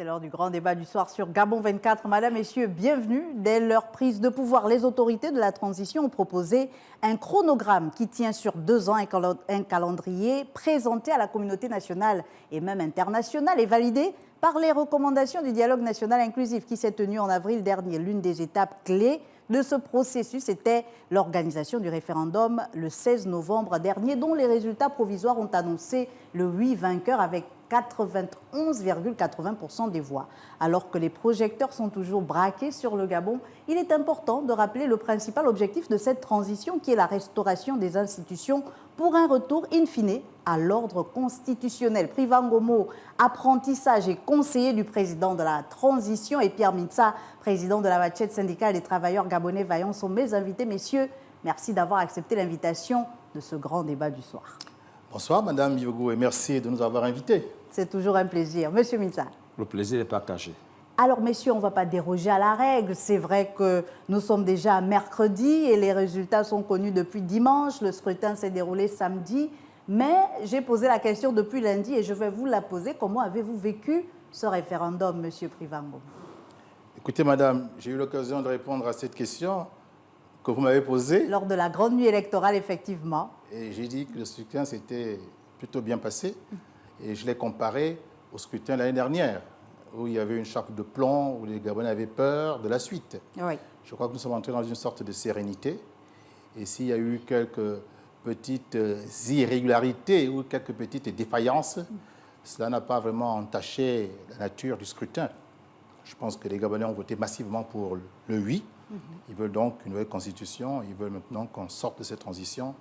C'est l'heure du grand débat du soir sur Gabon 24. Madame, Messieurs, bienvenue. Dès leur prise de pouvoir, les autorités de la transition ont proposé un chronogramme qui tient sur 2 ans, un calendrier présenté à la communauté nationale et même internationale et validé par les recommandations du dialogue national inclusif qui s'est tenu en avril dernier. L'une des étapes clés de ce processus était l'organisation du référendum le 16 novembre dernier, dont les résultats provisoires ont annoncé le 8 vainqueur avec 91,80% des voix. Alors que les projecteurs sont toujours braqués sur le Gabon, il est important de rappeler le principal objectif de cette transition qui est la restauration des institutions pour un retour in fine à l'ordre constitutionnel. Priva Ngomo, apprentissage et conseiller du président de la transition, et Pierre Mintsa, président de la Machette syndicale des travailleurs gabonais vaillants, sont mes invités. Messieurs, merci d'avoir accepté l'invitation de ce grand débat du soir. Bonsoir, Madame Biogo, et merci de nous avoir invités. C'est toujours un plaisir. Monsieur Mintsa. Le plaisir n'est pas caché. Alors, messieurs, on ne va pas déroger à la règle. C'est vrai que nous sommes déjà mercredi et les résultats sont connus depuis dimanche. Le scrutin s'est déroulé samedi. Mais j'ai posé la question depuis lundi et je vais vous la poser. Comment avez-vous vécu ce référendum, monsieur Privango? Écoutez, Madame, j'ai eu l'occasion de répondre à cette question que vous m'avez posée. Lors de la grande nuit électorale, effectivement. Et j'ai dit que le scrutin s'était plutôt bien passé. Et je l'ai comparé au scrutin l'année dernière, où il y avait une chape de plomb, où les Gabonais avaient peur de la suite. Oui. Je crois que nous sommes entrés dans une sorte de sérénité. Et s'il y a eu quelques petites irrégularités ou quelques petites défaillances, cela n'a pas vraiment entaché la nature du scrutin. Je pense que les Gabonais ont voté massivement pour le oui. Ils veulent donc une nouvelle constitution. Ils veulent maintenant qu'on sorte de cette transition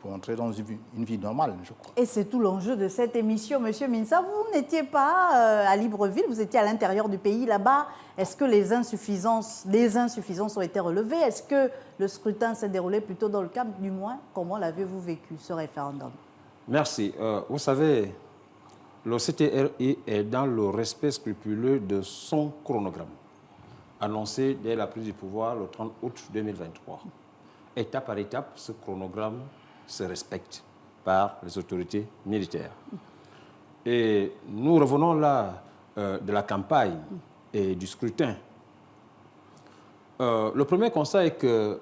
pour entrer dans une vie normale, je crois. Et c'est tout l'enjeu de cette émission. Monsieur Mintsa, vous n'étiez pas à Libreville, vous étiez à l'intérieur du pays là-bas. Est-ce que les insuffisances ont été relevées? Est-ce que le scrutin s'est déroulé plutôt dans le cadre du moins? Comment l'avez-vous vécu, ce référendum? Merci. Vous savez, le CTRI est dans le respect scrupuleux de son chronogramme, annoncé dès la prise du pouvoir le 30 août 2023. Étape par étape, ce chronogramme se respecte par les autorités militaires. Et nous revenons là de la campagne et du scrutin. Le premier constat est que,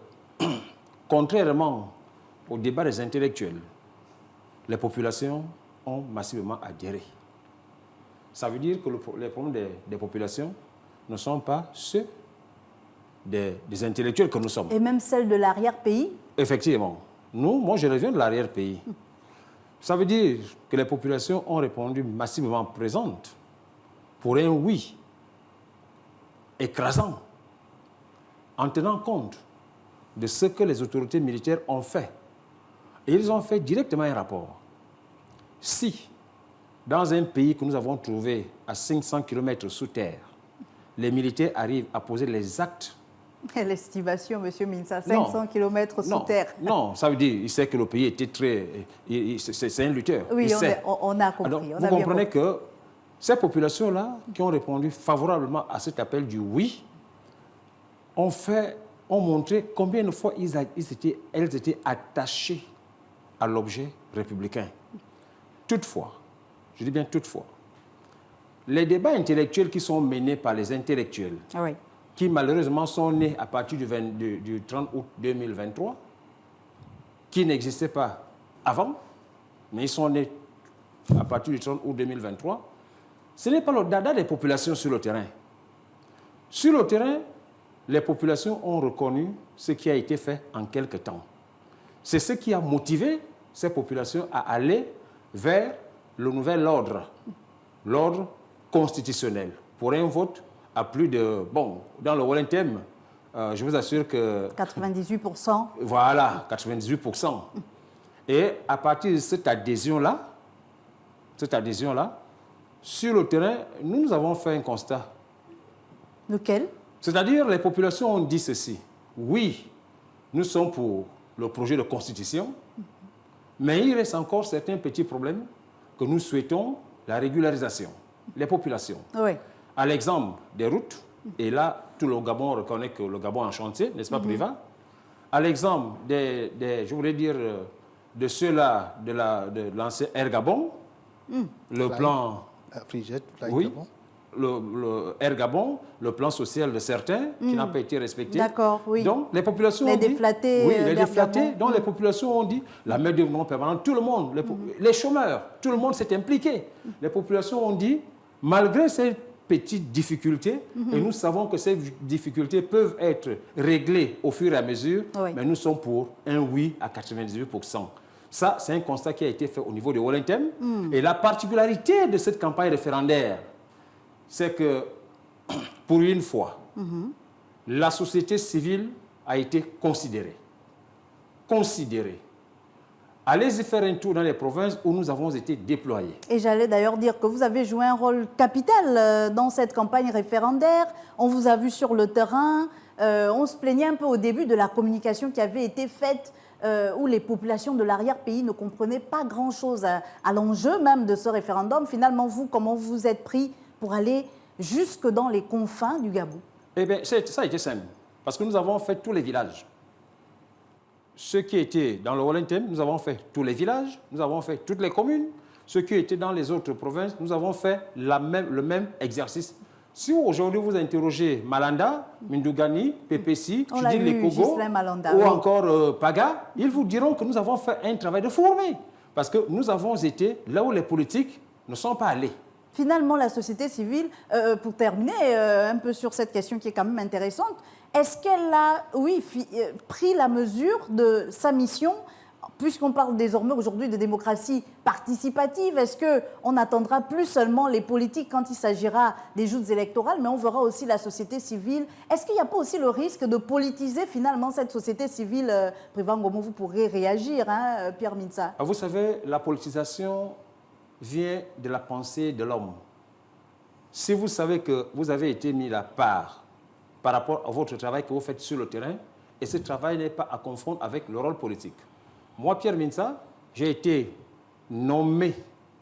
contrairement au débat des intellectuels, les populations ont massivement adhéré. Ça veut dire que les problèmes des populations ne sont pas ceux des intellectuels que nous sommes. Et même celles de l'arrière-pays? Effectivement. Moi, je reviens de l'arrière-pays. Ça veut dire que les populations ont répondu massivement présentes pour un oui écrasant, en tenant compte de ce que les autorités militaires ont fait. Et ils ont fait directement un rapport. Si, dans un pays que nous avons trouvé à 500 km sous terre, les militaires arrivent à poser les actes. L'estimation, monsieur Mintsa, 500 km sous terre. Non, ça veut dire qu'il sait que le pays était très... C'est un lutteur. Oui, on a compris. Alors, vous comprenez que ces populations-là, qui ont répondu favorablement à cet appel du oui, ont montré combien de fois elles étaient attachées à l'objet républicain. Toutefois, je dis bien toutefois, les débats intellectuels qui sont menés par les intellectuels, oui, qui malheureusement sont nés à partir du 30 août 2023, qui n'existaient pas avant, mais ils sont nés à partir du 30 août 2023, ce n'est pas le dada des populations sur le terrain. Sur le terrain, les populations ont reconnu ce qui a été fait en quelque temps. C'est ce qui a motivé ces populations à aller vers le nouvel ordre, l'ordre constitutionnel, pour un vote à plus de... Bon, dans le Wallenthem, je vous assure que... 98%. Voilà, 98%. Et à partir de cette adhésion-là, sur le terrain, nous avons fait un constat. Lequel? C'est-à-dire, les populations ont dit ceci. Oui, nous sommes pour le projet de constitution, mais il reste encore certains petits problèmes que nous souhaitons la régularisation. Les populations. Oui. À l'exemple des routes, et là, tout le Gabon reconnaît que le Gabon est en chantier, n'est-ce pas, Priva? À l'exemple je voudrais dire, de ceux-là, de l'ancien Air Gabon, le plan... Fly oui, Gabon. le Air Gabon, le plan social de certains qui n'a pas été respecté. D'accord, oui. Donc, les populations les ont dit... déflatés, Oui, les d'Air déflatés. Gabon. Donc, les populations ont dit, la main-d'œuvre permanente, tout le monde, les chômeurs, tout le monde s'est impliqué. Les populations ont dit, malgré ces petites difficultés, et nous savons que ces difficultés peuvent être réglées au fur et à mesure, mais nous sommes pour un oui à 98%. Ça, c'est un constat qui a été fait au niveau de Wellington. Et la particularité de cette campagne référendaire, c'est que, pour une fois, la société civile a été considérée. Considérée. Allez-y faire un tour dans les provinces où nous avons été déployés. Et j'allais d'ailleurs dire que vous avez joué un rôle capital dans cette campagne référendaire. On vous a vu sur le terrain. On se plaignait un peu au début de la communication qui avait été faite où les populations de l'arrière-pays ne comprenaient pas grand-chose à l'enjeu même de ce référendum. Finalement, vous, comment vous vous êtes pris pour aller jusque dans les confins du Gabon? Eh bien, ça a été simple, parce que nous avons fait tous les villages. Ceux qui étaient dans le Wellington, nous avons fait tous les villages, nous avons fait toutes les communes. Ceux qui étaient dans les autres provinces, nous avons fait le même exercice. Si aujourd'hui vous interrogez Malanda, Mindougani, Pépessi, Chidi-Lekogo ou encore Paga, ils vous diront que nous avons fait un travail de fourmi. Parce que nous avons été là où les politiques ne sont pas allés. Finalement, la société civile, pour terminer un peu sur cette question qui est quand même intéressante, est-ce qu'elle a, pris la mesure de sa mission, puisqu'on parle désormais aujourd'hui de démocratie participative? Est-ce qu'on n'attendra plus seulement les politiques quand il s'agira des joutes électorales, mais on verra aussi la société civile? Est-ce qu'il n'y a pas aussi le risque de politiser finalement cette société civile? Président Ngomo, vous pourrez réagir, hein, Pierre Mintsa. Vous savez, la politisation vient de la pensée de l'homme. Si vous savez que vous avez été mis à part par rapport à votre travail que vous faites sur le terrain, et ce travail n'est pas à confondre avec le rôle politique. Moi, Pierre Mintsa, j'ai été nommé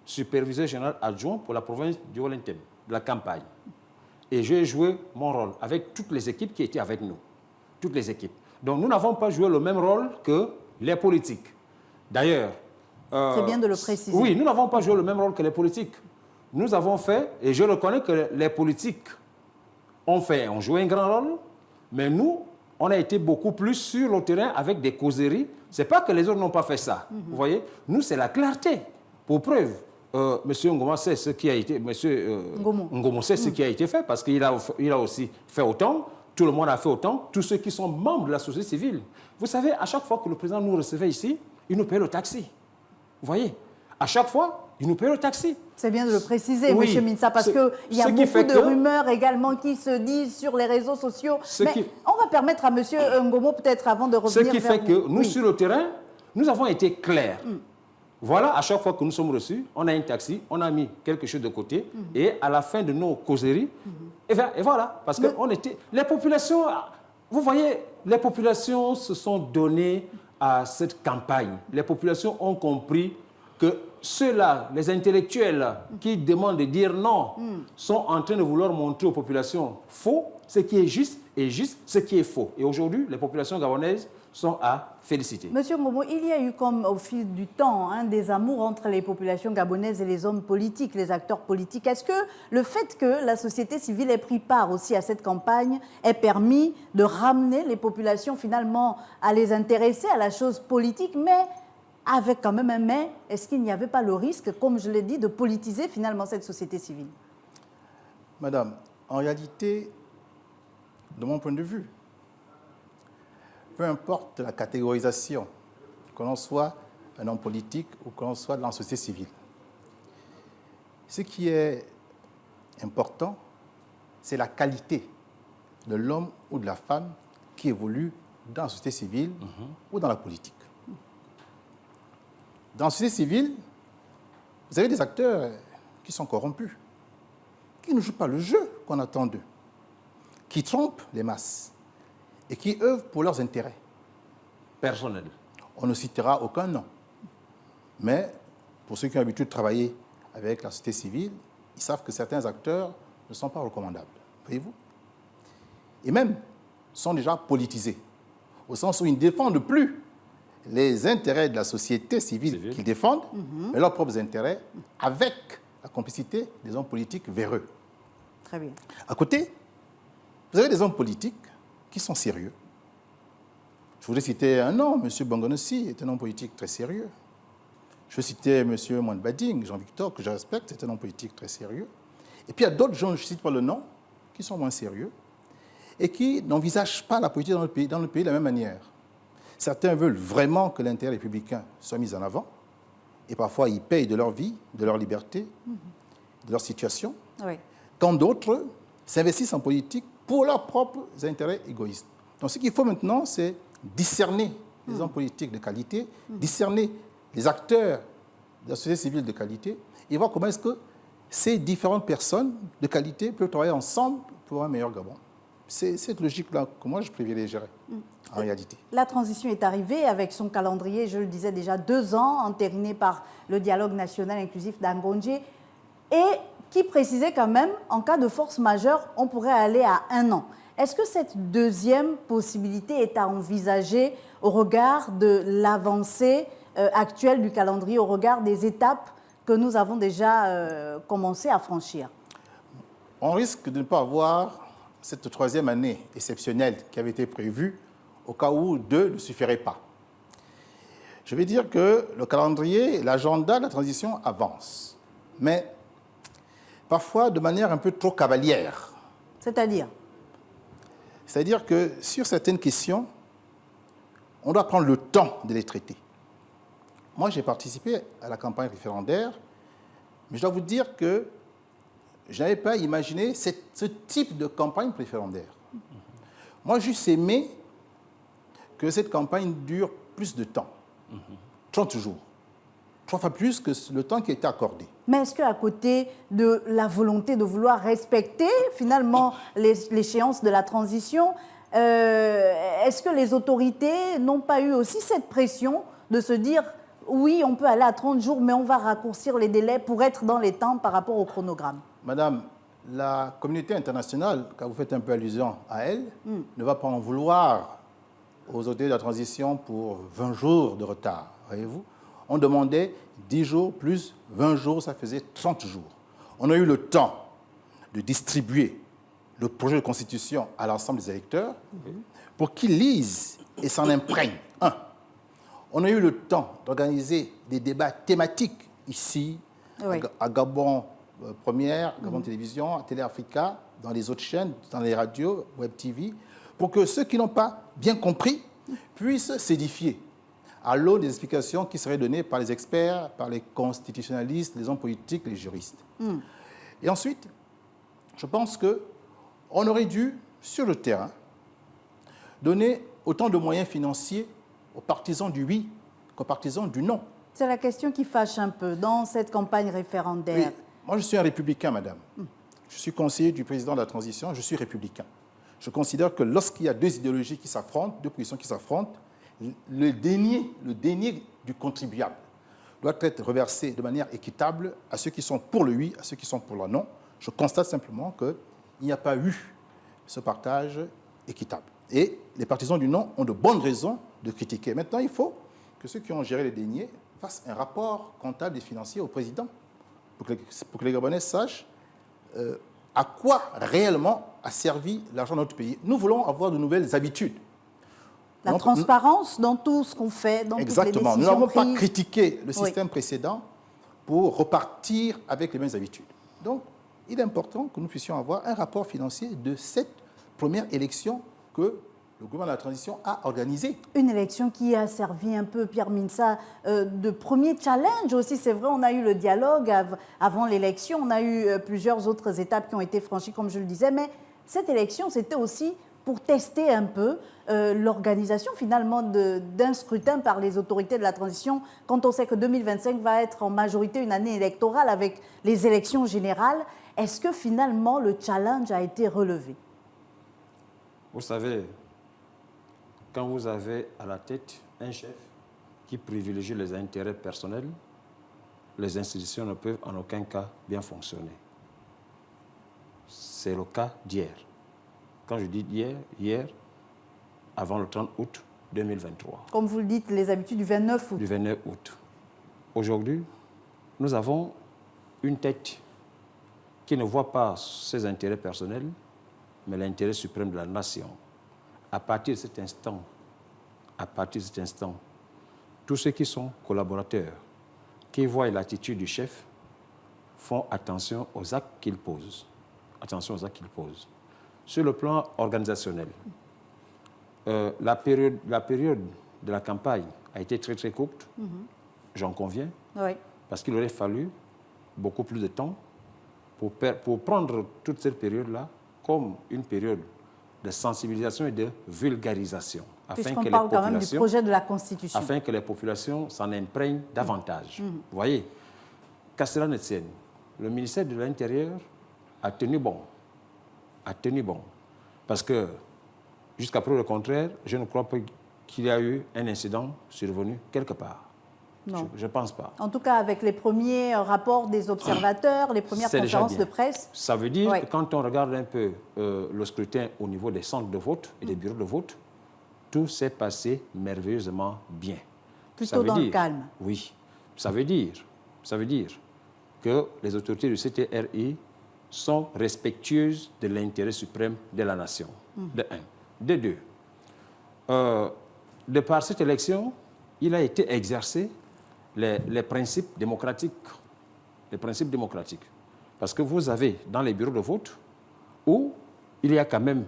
superviseur général adjoint pour la province du Wellington, de la campagne. Et j'ai joué mon rôle avec toutes les équipes qui étaient avec nous. Toutes les équipes. Donc, nous n'avons pas joué le même rôle que les politiques. D'ailleurs... c'est bien de le préciser. Oui, nous n'avons pas joué le même rôle que les politiques. Nous avons fait, et je reconnais que les politiques ont joué un grand rôle, mais nous, on a été beaucoup plus sur le terrain avec des causeries. Ce n'est pas que les autres n'ont pas fait ça. Vous voyez, nous, c'est la clarté. Pour preuve, M. Ngoma sait ce qui a été... Ngomo sait ce qui a été fait, parce qu'il a aussi fait autant. Tout le monde a fait autant. Tous ceux qui sont membres de la société civile. Vous savez, à chaque fois que le président nous recevait ici, il nous paye le taxi. Vous voyez, à chaque fois, il nous paye le taxi. C'est bien de le préciser, oui, M. Mintsa, parce qu'il y a beaucoup de rumeurs également qui se disent sur les réseaux sociaux. Mais on va permettre à M. Ngomo, peut-être avant de revenir vers Ce qui fait que nous, sur le terrain, nous avons été clairs. Voilà, à chaque fois que nous sommes reçus, on a un taxi, on a mis quelque chose de côté, et à la fin de nos causeries, et voilà, parce que on était... Les populations, vous voyez, les populations se sont données à cette campagne. Les populations ont compris que ceux-là, les intellectuels qui demandent de dire non, sont en train de vouloir montrer aux populations faux ce qui est juste et juste ce qui est faux. Et aujourd'hui, les populations gabonaises sont à féliciter. Monsieur Ngomo, il y a eu comme au fil du temps des amours entre les populations gabonaises et les hommes politiques, les acteurs politiques. Est-ce que le fait que la société civile ait pris part aussi à cette campagne ait permis de ramener les populations finalement à les intéresser à la chose politique, mais avec quand même un mais, est-ce qu'il n'y avait pas le risque, comme je l'ai dit, de politiser finalement cette société civile? Madame, en réalité, de mon point de vue, peu importe la catégorisation, que l'on soit un homme politique ou que l'on soit dans la société civile, ce qui est important, c'est la qualité de l'homme ou de la femme qui évolue dans la société civile ou dans la politique. Dans la société civile, vous avez des acteurs qui sont corrompus, qui ne jouent pas le jeu qu'on attend d'eux, qui trompent les masses et qui œuvrent pour leurs intérêts personnels. On ne citera aucun nom. Mais pour ceux qui ont l'habitude de travailler avec la société civile, ils savent que certains acteurs ne sont pas recommandables. Voyez-vous? Et même sont déjà politisés, au sens où ils ne défendent plus les intérêts de la société civile qu'ils défendent, mais leurs propres intérêts, avec la complicité des hommes politiques véreux. Très bien. À côté, vous avez des hommes politiques qui sont sérieux. Je voudrais citer un nom, M. Bangonossi est un homme politique très sérieux. Je veux citer M. Moine Bading, Jean-Victor, que je respecte, c'est un homme politique très sérieux. Et puis il y a d'autres gens, je ne cite pas le nom, qui sont moins sérieux et qui n'envisagent pas la politique dans le pays de la même manière. Certains veulent vraiment que l'intérêt républicain soit mis en avant et parfois ils payent de leur vie, de leur liberté, de leur situation, Oui. quand d'autres s'investissent en politique pour leurs propres intérêts égoïstes. Donc ce qu'il faut maintenant, c'est discerner les hommes politiques de qualité, discerner les acteurs de la société civile de qualité et voir comment est-ce que ces différentes personnes de qualité peuvent travailler ensemble pour un meilleur Gabon. C'est cette logique-là que moi je privilégierais en réalité. La transition est arrivée avec son calendrier, je le disais déjà, 2 ans, entériné par le dialogue national inclusif d'Angondje, et qui précisait quand même, en cas de force majeure, on pourrait aller à 1 an. Est-ce que cette deuxième possibilité est à envisager au regard de l'avancée actuelle du calendrier, au regard des étapes que nous avons déjà commencé à franchir? On risque de ne pas avoir cette 3e année exceptionnelle qui avait été prévue au cas où 2 ne suffiraient pas. Je vais dire que le calendrier, l'agenda de la transition avance, mais parfois de manière un peu trop cavalière. C'est-à-dire? C'est-à-dire que sur certaines questions, on doit prendre le temps de les traiter. Moi, j'ai participé à la campagne référendaire, mais je dois vous dire que je n'avais pas imaginé ce type de campagne référendaire. Moi, juste aimé que cette campagne dure plus de temps, 30 jours, 3 fois plus que le temps qui était accordé. Mais est-ce qu'à côté de la volonté de vouloir respecter finalement l'échéance de la transition, est-ce que les autorités n'ont pas eu aussi cette pression de se dire oui, on peut aller à 30 jours, mais on va raccourcir les délais pour être dans les temps par rapport au chronogramme? Madame, la communauté internationale, quand vous faites un peu allusion à elle, ne va pas en vouloir aux autorités de la transition pour 20 jours de retard, voyez-vous. On demandait 10 jours plus 20 jours, ça faisait 30 jours. On a eu le temps de distribuer le projet de constitution à l'ensemble des électeurs pour qu'ils lisent et s'en imprègnent. On a eu le temps d'organiser des débats thématiques ici, Oui. à Gabon Première, Gabon Télévision, à Télé Africa, dans les autres chaînes, dans les radios, Web TV, pour que ceux qui n'ont pas bien compris puissent s'édifier à l'aune des explications qui seraient données par les experts, par les constitutionnalistes, les hommes politiques, les juristes. Et ensuite, je pense qu'on aurait dû, sur le terrain, donner autant de moyens financiers aux partisans du oui qu'aux partisans du non. C'est la question qui fâche un peu dans cette campagne référendaire. Oui. Moi, je suis un républicain, madame. Je suis conseiller du président de la transition, je suis républicain. Je considère que lorsqu'il y a 2 idéologies qui s'affrontent, 2 positions qui s'affrontent, le déni du contribuable doit être reversé de manière équitable à ceux qui sont pour le oui, à ceux qui sont pour le non. Je constate simplement qu'il n'y a pas eu ce partage équitable. Et les partisans du non ont de bonnes raisons de critiquer. Maintenant, il faut que ceux qui ont géré les deniers fassent un rapport comptable et financier au président pour que les Gabonais sachent à quoi réellement a servi l'argent de notre pays. Nous voulons avoir de nouvelles habitudes. La transparence dans tout ce qu'on fait, dans Exactement. toutes les Nous décisions n'avons pas prises. critiqué le système précédent pour repartir avec les mêmes habitudes. Donc, il est important que nous puissions avoir un rapport financier de cette première élection que le gouvernement de la transition a organisée. Une élection qui a servi un peu, Pierre Minsa, de premier challenge aussi. C'est vrai, on a eu le dialogue avant l'élection, on a eu plusieurs autres étapes qui ont été franchies, comme je le disais, mais cette élection, c'était aussi pour tester un peu l'organisation finalement d'un scrutin par les autorités de la transition, quand on sait que 2025 va être en majorité une année électorale avec les élections générales. Est-ce que finalement le challenge a été relevé? Vous savez, quand vous avez à la tête un chef qui privilégie les intérêts personnels, les institutions ne peuvent en aucun cas bien fonctionner. C'est le cas d'hier. Quand je dis hier, avant le 30 août 2023. Comme vous le dites, les habitudes du 29 août. Du 29 août. Aujourd'hui, nous avons une tête qui ne voit pas ses intérêts personnels, mais l'intérêt suprême de la nation. À partir de cet instant, tous ceux qui sont collaborateurs, qui voient l'attitude du chef, font attention aux actes qu'il pose. Attention aux actes qu'il pose. Sur le plan organisationnel, la période de la campagne a été très très courte, j'en conviens, Oui. parce qu'il aurait fallu beaucoup plus de temps pour prendre toute cette période-là comme une période de sensibilisation et de vulgarisation. Puisqu'on parle quand même du projet de la Constitution. Afin que les populations s'en imprègnent davantage. Vous voyez, qu'à cela ne tienne, le ministère de l'Intérieur a tenu bon. Parce que, jusqu'à preuve le contraire, je ne crois pas qu'il y a eu un incident survenu quelque part. Non. Je ne pense pas. En tout cas, avec les premiers rapports des observateurs, les premières conférences de presse. Ça veut dire oui. que quand on regarde un peu le scrutin au niveau des centres de vote et des bureaux de vote, tout s'est passé merveilleusement bien. Plutôt dans le calme. Oui. Ça veut dire que les autorités du CTRI sont respectueuses de l'intérêt suprême de la nation. De un. De deux, de par cette élection, il a été exercé les principes démocratiques. Les principes démocratiques. Parce que vous avez dans les bureaux de vote où il y a quand même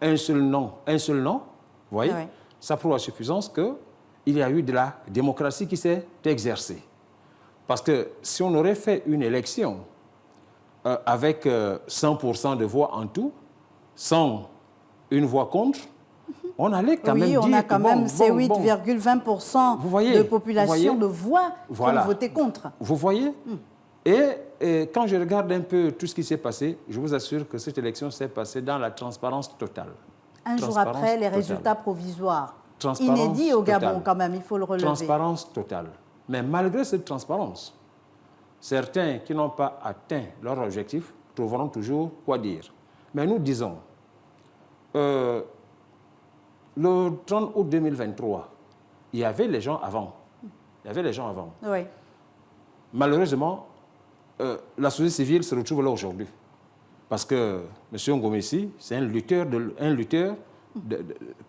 un seul nom, vous voyez, oui. Ça prouve à suffisance qu'il y a eu de la démocratie qui s'est exercée. Parce que si on aurait fait une élection avec 100% de voix en tout, sans une voix contre, on allait quand même dire... Oui, on a quand même ces 8,20% de population de voix qui ont voté contre. Vous voyez Et quand je regarde un peu tout ce qui s'est passé, je vous assure que cette élection s'est passée dans la transparence totale. Un jour après, les résultats provisoires. Inédits au Gabon, quand même, il faut le relever. Transparence totale. Mais malgré cette transparence, certains qui n'ont pas atteint leur objectif trouveront toujours quoi dire. Mais nous disons, le 30 août 2023, il y avait les gens avant. Oui. Malheureusement, la société civile se retrouve là aujourd'hui. Parce que M. Ngomessi, c'est un lutteur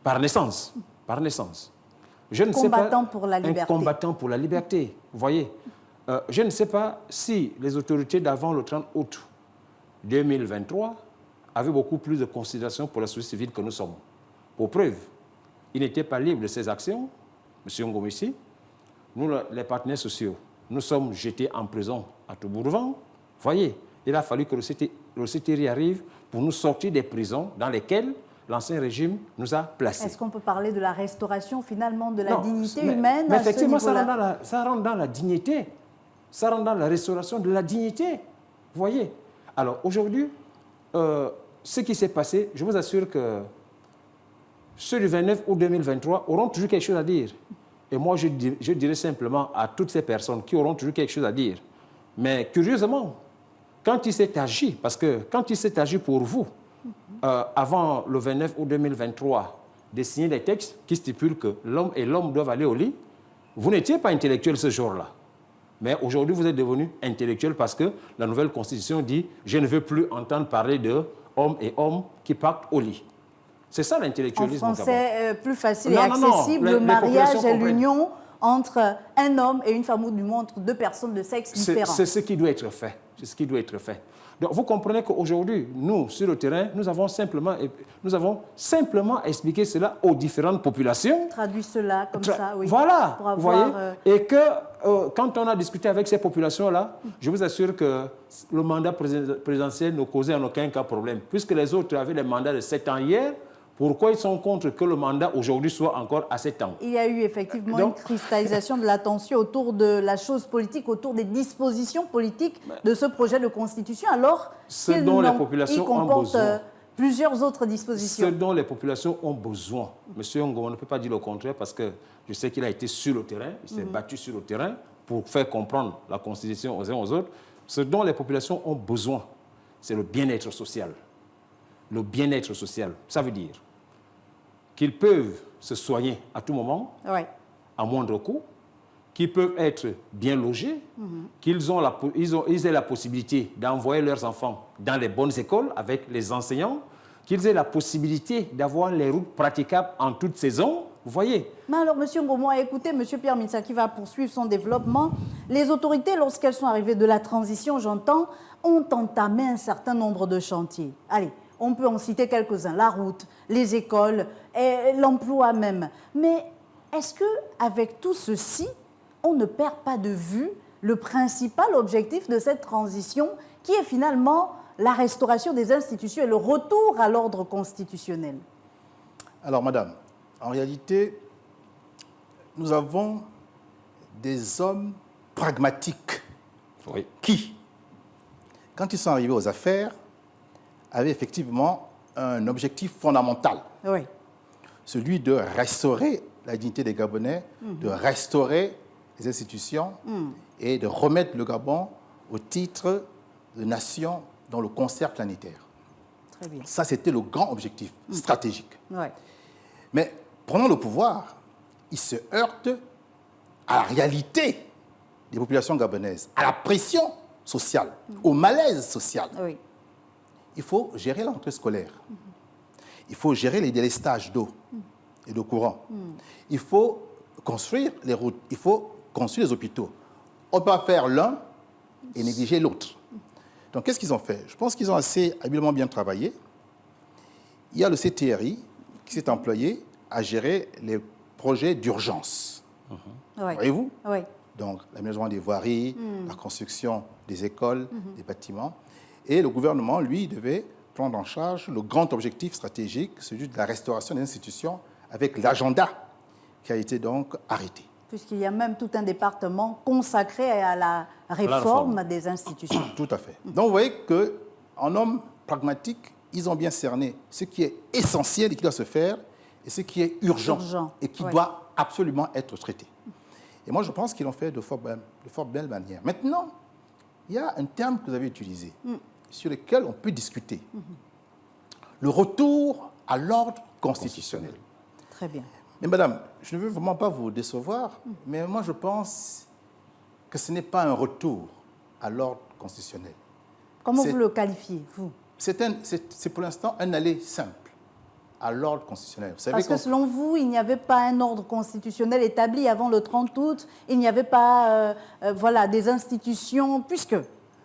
par naissance. Combattant pour la liberté. Un combattant pour la liberté. Vous voyez, je ne sais pas si les autorités d'avant le 30 août 2023 avaient beaucoup plus de considération pour la société civile que nous sommes. Pour preuve, il n'était pas libre de ses actions, M. Ngomessi. Nous, les partenaires sociaux, nous sommes jetés en prison à Toubourvan. Vous voyez, il a fallu que le CTRI arrive pour nous sortir des prisons dans lesquelles l'ancien régime nous a placés. Est-ce qu'on peut parler de la restauration finalement de la dignité humaine mais effectivement, à ce niveau-là? ça rentre dans la dignité. Ça rentre dans la restauration de la dignité. Vous voyez? Alors aujourd'hui, ce qui s'est passé, je vous assure que ceux du 29 août 2023 auront toujours quelque chose à dire. Et moi, je dirais simplement à toutes ces personnes qui auront toujours quelque chose à dire. Mais curieusement, quand il s'est agi, parce que quand il s'est agi pour vous, avant le 29 août 2023, de signer des textes qui stipulent que l'homme et l'homme doivent aller au lit, vous n'étiez pas intellectuel ce jour-là. Mais aujourd'hui, vous êtes devenu intellectuel parce que la nouvelle Constitution dit « Je ne veux plus entendre parler de hommes et hommes qui partent au lit ». C'est ça l'intellectualisme. En français, plus facile et accessible, le mariage est l'union entre un homme et une femme ou du moins entre deux personnes de sexe différents. C'est ce qui doit être fait. C'est ce qui doit être fait. Donc vous comprenez qu'aujourd'hui, nous, sur le terrain, nous avons simplement expliqué cela aux différentes populations. Traduit cela comme ça, oui. Voilà, vous voyez. Et que quand on a discuté avec ces populations-là, je vous assure que le mandat présidentiel ne causait en aucun cas problème. Puisque les autres avaient les mandats de 7 ans hier, pourquoi ils sont contre que le mandat aujourd'hui soit encore à 7 ans? Il y a eu effectivement une cristallisation de l'attention autour de la chose politique, autour des dispositions politiques de ce projet de constitution, alors qu'il comporte plusieurs autres dispositions. Ce dont les populations ont besoin. Monsieur Ngo, on ne peut pas dire le contraire parce que je sais qu'il a été sur le terrain, il s'est battu sur le terrain pour faire comprendre la constitution aux uns aux autres. Ce dont les populations ont besoin, c'est le bien-être social. Le bien-être social, ça veut dire qu'ils peuvent se soigner à tout moment, à moindre coût, qu'ils peuvent être bien logés, qu'ils aient la possibilité d'envoyer leurs enfants dans les bonnes écoles avec les enseignants, qu'ils aient la possibilité d'avoir les routes praticables en toute saison. Vous voyez? Mais alors, M. Ngomou, écoutez, M. Pierre Mitsaki va poursuivre son développement. Les autorités, lorsqu'elles sont arrivées de la transition, j'entends, ont entamé un certain nombre de chantiers. Allez, on peut en citer quelques-uns. La route, les écoles, l'emploi même. Mais est-ce qu'avec tout ceci, on ne perd pas de vue le principal objectif de cette transition, qui est finalement la restauration des institutions et le retour à l'ordre constitutionnel? Alors, madame, en réalité, nous avons des hommes pragmatiques qui, quand ils sont arrivés aux affaires, avaient effectivement un objectif fondamental. Oui. Celui de restaurer la dignité des Gabonais, de restaurer les institutions et de remettre le Gabon au titre de nation dans le concert planétaire. Très bien. Ça, c'était le grand objectif stratégique. Oui. Mais prenant le pouvoir, ils se heurtent à la réalité des populations gabonaises, à la pression sociale, au malaise social. Oui. Il faut gérer la rentrée scolaire. Il faut gérer les délestages d'eau et de courant. Il faut construire les routes. Il faut construire les hôpitaux. On ne peut pas faire l'un et négliger l'autre. Donc, qu'est-ce qu'ils ont fait? Je pense qu'ils ont assez habilement bien travaillé. Il y a le CTRI qui s'est employé à gérer les projets d'urgence. Oui. Voyez-vous? Oui. Donc, l'aménagement des voiries, la construction des écoles, des bâtiments. Et le gouvernement, lui, devait prendre en charge le grand objectif stratégique, celui de la restauration des institutions, avec l'agenda qui a été donc arrêté. Puisqu'il y a même tout un département consacré à la réforme des institutions. Tout à fait. Donc, vous voyez qu'en homme pragmatique, ils ont bien cerné ce qui est essentiel et qui doit se faire et ce qui est urgent. Et qui doit absolument être traité. Et moi, je pense qu'ils l'ont fait de fort belle manière. Maintenant, il y a un terme que vous avez utilisé, sur lequel on peut discuter. Le retour à l'ordre constitutionnel. Très bien. Mais madame, je ne veux vraiment pas vous décevoir, mais moi, je pense que ce n'est pas un retour à l'ordre constitutionnel. Comment vous le qualifiez, vous? C'est pour l'instant un aller simple à l'ordre constitutionnel. Vous savez Parce que selon vous, il n'y avait pas un ordre constitutionnel établi avant le 30 août, il n'y avait pas voilà, des institutions, puisque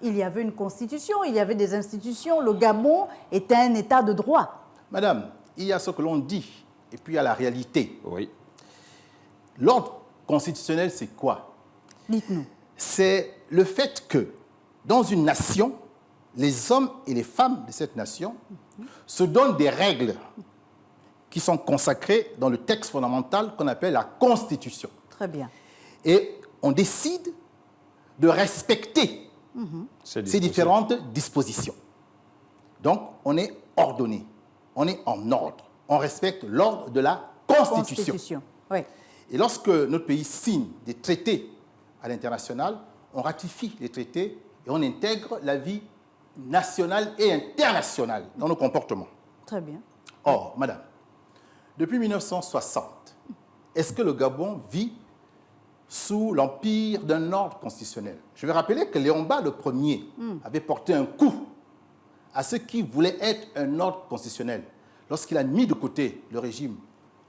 il y avait une constitution, il y avait des institutions, le Gabon était un état de droit. Madame, il y a ce que l'on dit, et puis il y a la réalité. Oui. L'ordre constitutionnel, c'est quoi? Dites-nous. C'est le fait que, dans une nation, les hommes et les femmes de cette nation se donnent des règles qui sont consacrées dans le texte fondamental qu'on appelle la Constitution. Très bien. Et on décide de respecter ces différentes dispositions. Donc, on est ordonné, on est en ordre, on respecte l'ordre de la Constitution. Oui. Et lorsque notre pays signe des traités à l'international, on ratifie les traités et on intègre la vie nationale et internationale dans nos comportements. Très bien. Or, madame, depuis 1960, est-ce que le Gabon vit sous l'empire d'un ordre constitutionnel? Je vais rappeler que Léon Mba Ier avait porté un coup à ce qui voulait être un ordre constitutionnel lorsqu'il a mis de côté le régime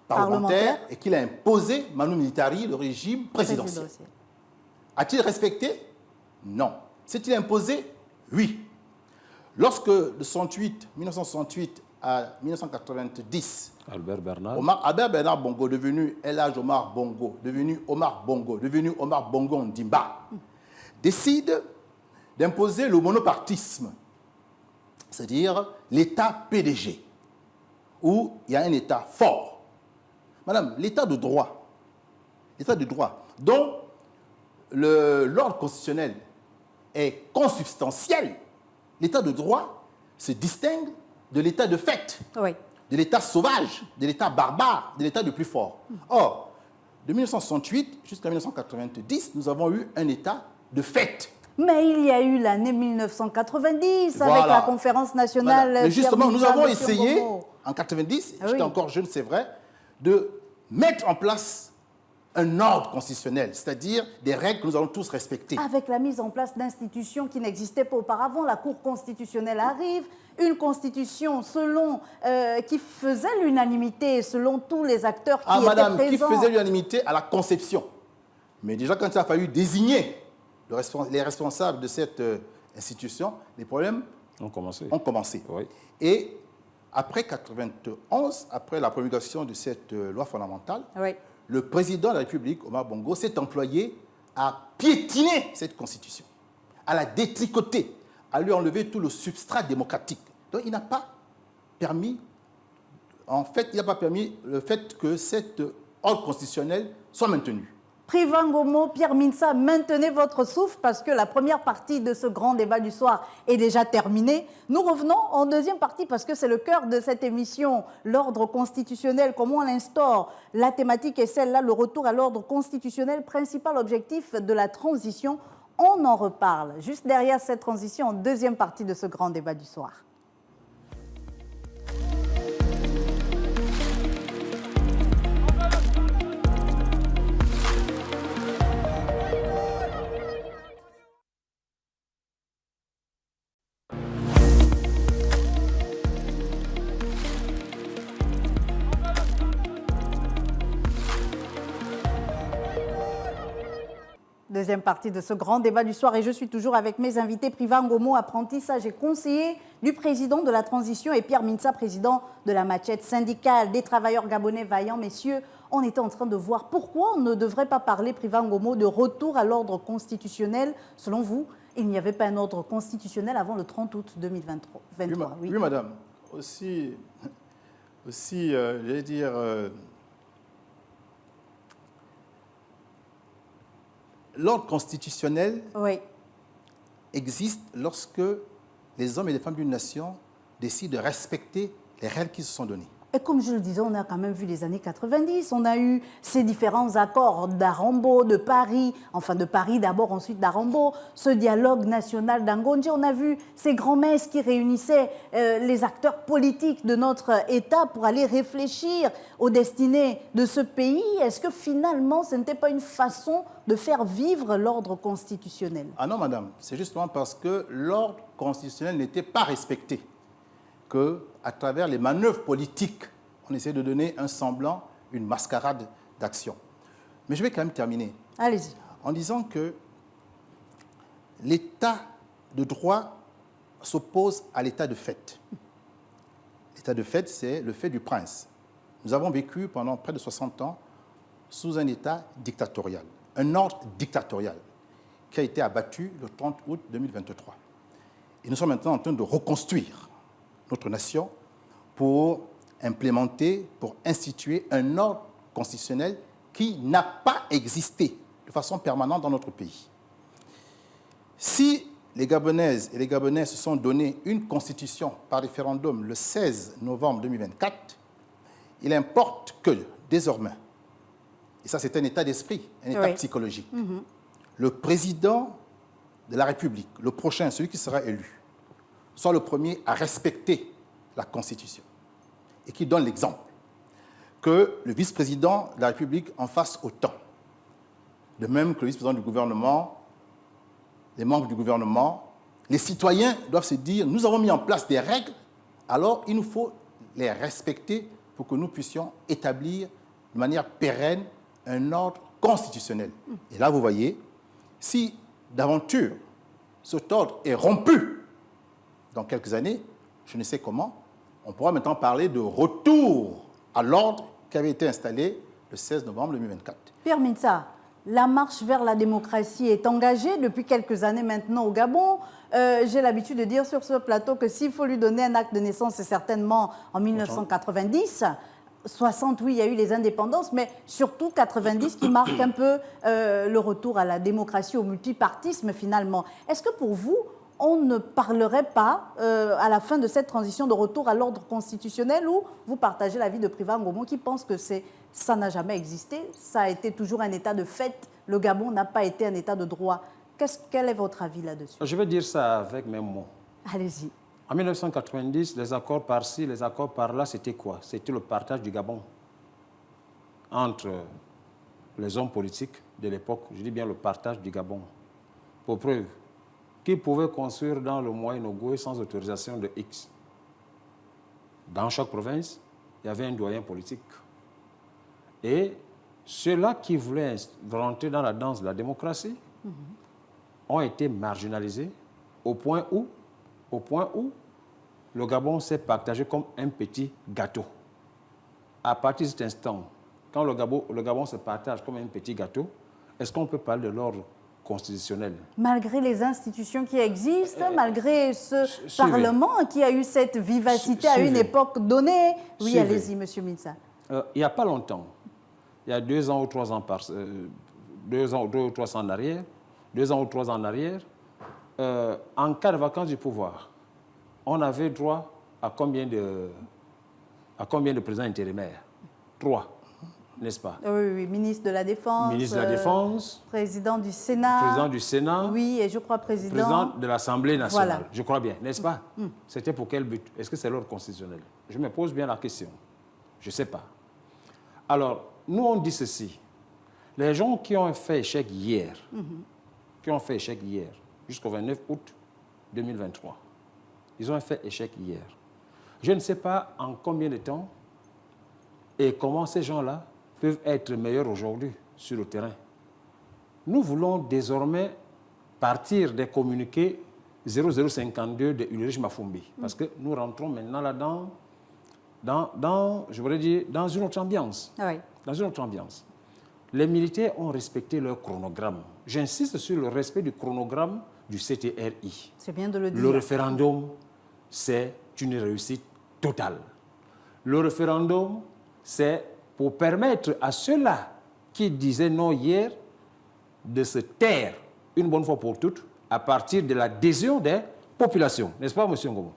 parlementaire et qu'il a imposé Manu Militari, le régime présidentiel. A-t-il respecté? Non. S'est-il imposé? Oui. Lorsque de 1968 à 1990, Albert Bernard Bongo, devenu El Hadj Omar Bongo, devenu Omar Bongo Ndimba, décide d'imposer le monopartisme, c'est-à-dire l'État PDG, où il y a un État fort. Madame, l'État de droit, dont l'ordre constitutionnel est consubstantiel, l'État de droit se distingue de l'État de fait, de l'État sauvage, de l'État barbare, de l'État le plus fort. Or, de 1968 jusqu'à 1990, nous avons eu un État de fait. Mais il y a eu l'année 1990 Voilà. avec la conférence nationale. Mais justement, nous avons essayé, Bongo. en 90, Ah j'étais oui. encore jeune, c'est vrai, de mettre en place un ordre constitutionnel, c'est-à-dire des règles que nous allons tous respecter. Avec la mise en place d'institutions qui n'existaient pas auparavant, la Cour constitutionnelle arrive, une constitution qui faisait l'unanimité selon tous les acteurs qui étaient madame, présents. qui faisait l'unanimité à la conception. Mais déjà, quand il a fallu désigner les responsables de cette institution, les problèmes ont commencé. Oui. Et après 1991, après la promulgation de cette loi fondamentale, Oui. le président de la République, Omar Bongo, s'est employé à piétiner cette constitution, à la détricoter, à lui enlever tout le substrat démocratique. Donc il n'a pas permis, le fait que cet ordre constitutionnel soit maintenu. Priva Ngomo, Pierre Mintsa, maintenez votre souffle parce que la première partie de ce grand débat du soir est déjà terminée. Nous revenons en deuxième partie parce que c'est le cœur de cette émission, l'ordre constitutionnel, comment on l'instaure. La thématique est celle-là, le retour à l'ordre constitutionnel, principal objectif de la transition. On en reparle juste derrière cette transition en deuxième partie de ce grand débat du soir. Deuxième partie de ce grand débat du soir et je suis toujours avec mes invités, Priva Ngomo, apprenti sage et conseiller du président de la transition et Pierre Mintsa, président de la Machette syndicale des travailleurs gabonais vaillants. Messieurs, on était en train de voir pourquoi on ne devrait pas parler, Priva Ngomo, de retour à l'ordre constitutionnel. Selon vous, il n'y avait pas un ordre constitutionnel avant le 30 août 2023. Oui, madame. Aussi j'allais dire... L'ordre constitutionnel existe lorsque les hommes et les femmes d'une nation décident de respecter les règles qui se sont données. Et comme je le disais, on a quand même vu les années 90, on a eu ces différents accords d'Arambo, de Paris, enfin de Paris d'abord, ensuite d'Arambo, ce dialogue national d'Angonje, on a vu ces grands-messes qui réunissaient les acteurs politiques de notre État pour aller réfléchir aux destinées de ce pays. Est-ce que finalement, ce n'était pas une façon de faire vivre l'ordre constitutionnel? Ah non, madame, c'est justement parce que l'ordre constitutionnel n'était pas respecté qu'à travers les manœuvres politiques, on essaie de donner un semblant, une mascarade d'action. Mais je vais quand même terminer. Allez-y. En disant que l'état de droit s'oppose à l'état de fait. L'état de fait, c'est le fait du prince. Nous avons vécu pendant près de 60 ans sous un état dictatorial, un ordre dictatorial qui a été abattu le 30 août 2023. Et nous sommes maintenant en train de reconstruire notre nation pour implémenter, pour instituer un ordre constitutionnel qui n'a pas existé de façon permanente dans notre pays. Si les Gabonaises et les Gabonais se sont donné une constitution par référendum le 16 novembre 2024, il importe que, désormais, et ça c'est un état d'esprit, un état psychologique, le président de la République, le prochain, celui qui sera élu, soit le premier à respecter la Constitution et qui donne l'exemple, que le vice-président de la République en fasse autant. De même que le vice-président du gouvernement, les membres du gouvernement, les citoyens doivent se dire, nous avons mis en place des règles, alors il nous faut les respecter pour que nous puissions établir de manière pérenne un ordre constitutionnel. Et là, vous voyez, si d'aventure cet ordre est rompu dans quelques années, je ne sais comment, on pourra maintenant parler de retour à l'ordre qui avait été installé le 16 novembre 2024. Pierre Mintsa, la marche vers la démocratie est engagée depuis quelques années maintenant au Gabon. J'ai l'habitude de dire sur ce plateau que s'il faut lui donner un acte de naissance, c'est certainement en 1990. 60, oui, il y a eu les indépendances, mais surtout 90 qui marque un peu le retour à la démocratie, au multipartisme finalement. Est-ce que pour vous, on ne parlerait pas, à la fin de cette transition, de retour à l'ordre constitutionnel, ou vous partagez l'avis de Priva Ngomo qui pense que ça n'a jamais existé, ça a été toujours un état de fait, le Gabon n'a pas été un état de droit. Quel est votre avis là-dessus? Je vais dire ça avec mes mots. Allez-y. En 1990, les accords par-ci, les accords par-là, c'était quoi? C'était le partage du Gabon entre les hommes politiques de l'époque, je dis bien le partage du Gabon. Pour preuve, qui pouvait construire dans le Moyen-Ogooué sans autorisation de X. Dans chaque province, il y avait un doyen politique. Et ceux-là qui voulaient rentrer dans la danse de la démocratie ont été marginalisés au point où le Gabon s'est partagé comme un petit gâteau. À partir de cet instant, quand le Gabon se partage comme un petit gâteau, est-ce qu'on peut parler de l'ordre constitutionnel? Malgré les institutions qui existent, malgré ce Parlement qui a eu cette vivacité à une époque donnée. Oui, allez-y, Monsieur Mintsa. Il n'y a pas longtemps, il y a 2 ans ou 3 ans, 2 ou 3 ans en arrière, 2 ans ou 3 ans en arrière, en cas de vacance du pouvoir, on avait droit à combien de présidents intérimaires? 3, n'est-ce pas? Oui, ministre de la Défense. Ministre de la Défense. Président du Sénat. Président du Sénat. Oui, et je crois président de l'Assemblée nationale. Voilà. Je crois bien, n'est-ce pas? C'était pour quel but? Est-ce que c'est l'ordre constitutionnel? Je me pose bien la question. Je ne sais pas. Alors, nous, on dit ceci. Les gens qui ont fait échec hier, jusqu'au 29 août 2023, ils ont fait échec hier. Je ne sais pas en combien de temps et comment ces gens-là peuvent être meilleurs aujourd'hui sur le terrain. Nous voulons désormais partir des communiqués 0052 de Ulrich Mafumbi, parce que nous rentrons maintenant là-dedans, je voudrais dire, dans une autre ambiance. Oui. Dans une autre ambiance. Les militaires ont respecté leur chronogramme. J'insiste sur le respect du chronogramme du CTRI. C'est bien de le dire. Le référendum, c'est une réussite totale. Le référendum, c'est pour permettre à ceux-là qui disaient non hier de se taire une bonne fois pour toutes à partir de l'adhésion des populations. N'est-ce pas, M. Ngomo?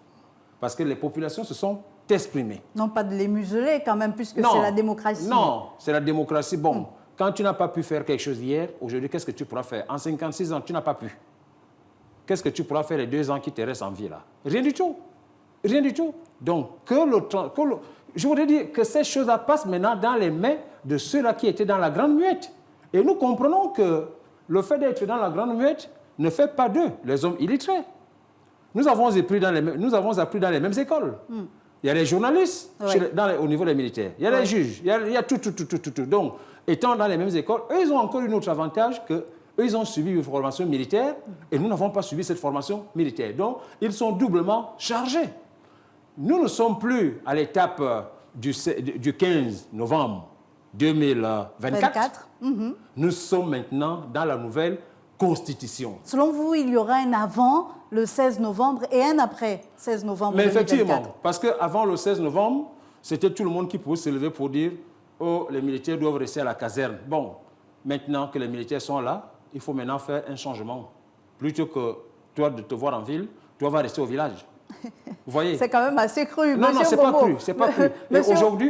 Parce que les populations se sont exprimées. Non pas de les museler quand même, puisque c'est la démocratie. Non, c'est la démocratie. Bon, quand tu n'as pas pu faire quelque chose hier, aujourd'hui, qu'est-ce que tu pourras faire? En 56 ans, tu n'as pas pu. Qu'est-ce que tu pourras faire les 2 ans qui te restent en vie là? Rien du tout. Rien du tout. Donc, je voudrais dire que ces choses-là passent maintenant dans les mains de ceux-là qui étaient dans la Grande Muette. Et nous comprenons que le fait d'être dans la Grande Muette ne fait pas d'eux les hommes illettrés. Nous avons appris dans les mêmes écoles. Il y a les journalistes au niveau des militaires. Il y a les juges. Il y a tout. Donc, étant dans les mêmes écoles, eux, ils ont encore un autre avantage que eux, ils ont suivi une formation militaire et nous n'avons pas suivi cette formation militaire. Donc, ils sont doublement chargés. Nous ne sommes plus à l'étape du 15 novembre 2024. Nous sommes maintenant dans la nouvelle Constitution. Selon vous, il y aura un avant le 16 novembre et un après 16 novembre 2024. Mais effectivement, parce qu'avant le 16 novembre, c'était tout le monde qui pouvait se lever pour dire « Oh, les militaires doivent rester à la caserne ». Bon, maintenant que les militaires sont là, il faut maintenant faire un changement. Plutôt que toi de te voir en ville, toi vas rester au village. Vous voyez? C'est quand même assez cru. Non, c'est pas cru. C'est pas cru.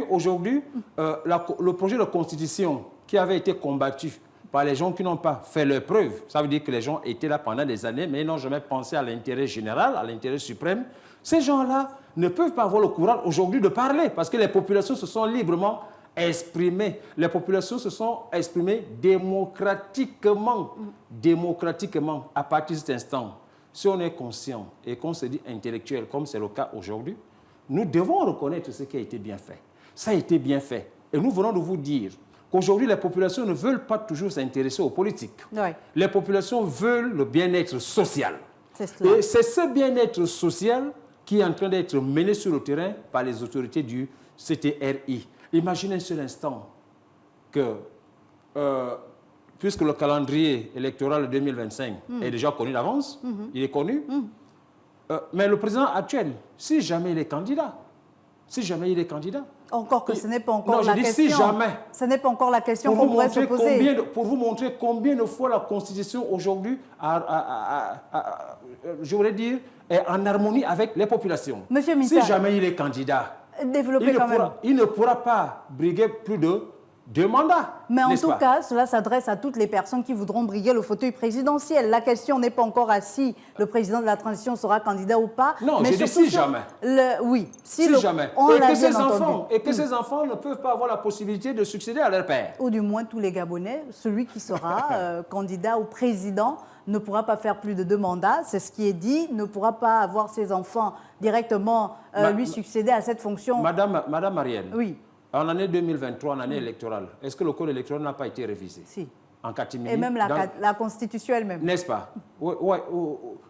Aujourd'hui, le projet de constitution qui avait été combattu par les gens qui n'ont pas fait leur preuve, ça veut dire que les gens étaient là pendant des années, mais ils n'ont jamais pensé à l'intérêt général, à l'intérêt suprême. Ces gens-là ne peuvent pas avoir le courage aujourd'hui de parler parce que les populations se sont librement exprimées. Les populations se sont exprimées démocratiquement. Démocratiquement, à partir de cet instant. Si on est conscient et qu'on se dit intellectuel, comme c'est le cas aujourd'hui, nous devons reconnaître ce qui a été bien fait. Ça a été bien fait. Et nous venons de vous dire qu'aujourd'hui, les populations ne veulent pas toujours s'intéresser aux politiques. Oui. Les populations veulent le bien-être social. Et c'est ce bien-être social qui est en train d'être mené sur le terrain par les autorités du CTRI. Imaginez un seul instant que, puisque le calendrier électoral de 2025 est déjà connu d'avance, il est connu, mais le président actuel, si jamais il est candidat, encore que ce n'est pas encore la question. Si jamais. Ce n'est pas encore la question qu'on pourrait se poser. Pour vous montrer combien de fois la Constitution aujourd'hui, je voudrais dire, est en harmonie avec les populations. Monsieur Mintsa, si jamais il est candidat, il ne pourra pas briguer plus de 2 mandats. Mais en n'est-ce tout pas? cas, cela s'adresse à toutes les personnes qui voudront briguer le fauteuil présidentiel. La question n'est pas encore à si le président de la transition sera candidat ou pas. Non, mais je dis surtout si sur jamais. Oui, Si jamais. On Et l'a que, bien ces entendu. enfants, et que ces enfants ne peuvent pas avoir la possibilité de succéder à leur père. Ou du moins tous les Gabonais, celui qui sera candidat ou président ne pourra pas faire plus de 2 mandats, c'est ce qui est dit, ne pourra pas avoir ses enfants directement lui succéder à cette fonction. Madame Marielle, Oui, en année 2023, en année électorale, est-ce que le code électoral n'a pas été révisé? si. En catimini. Et même la Constitution elle-même. N'est-ce pas?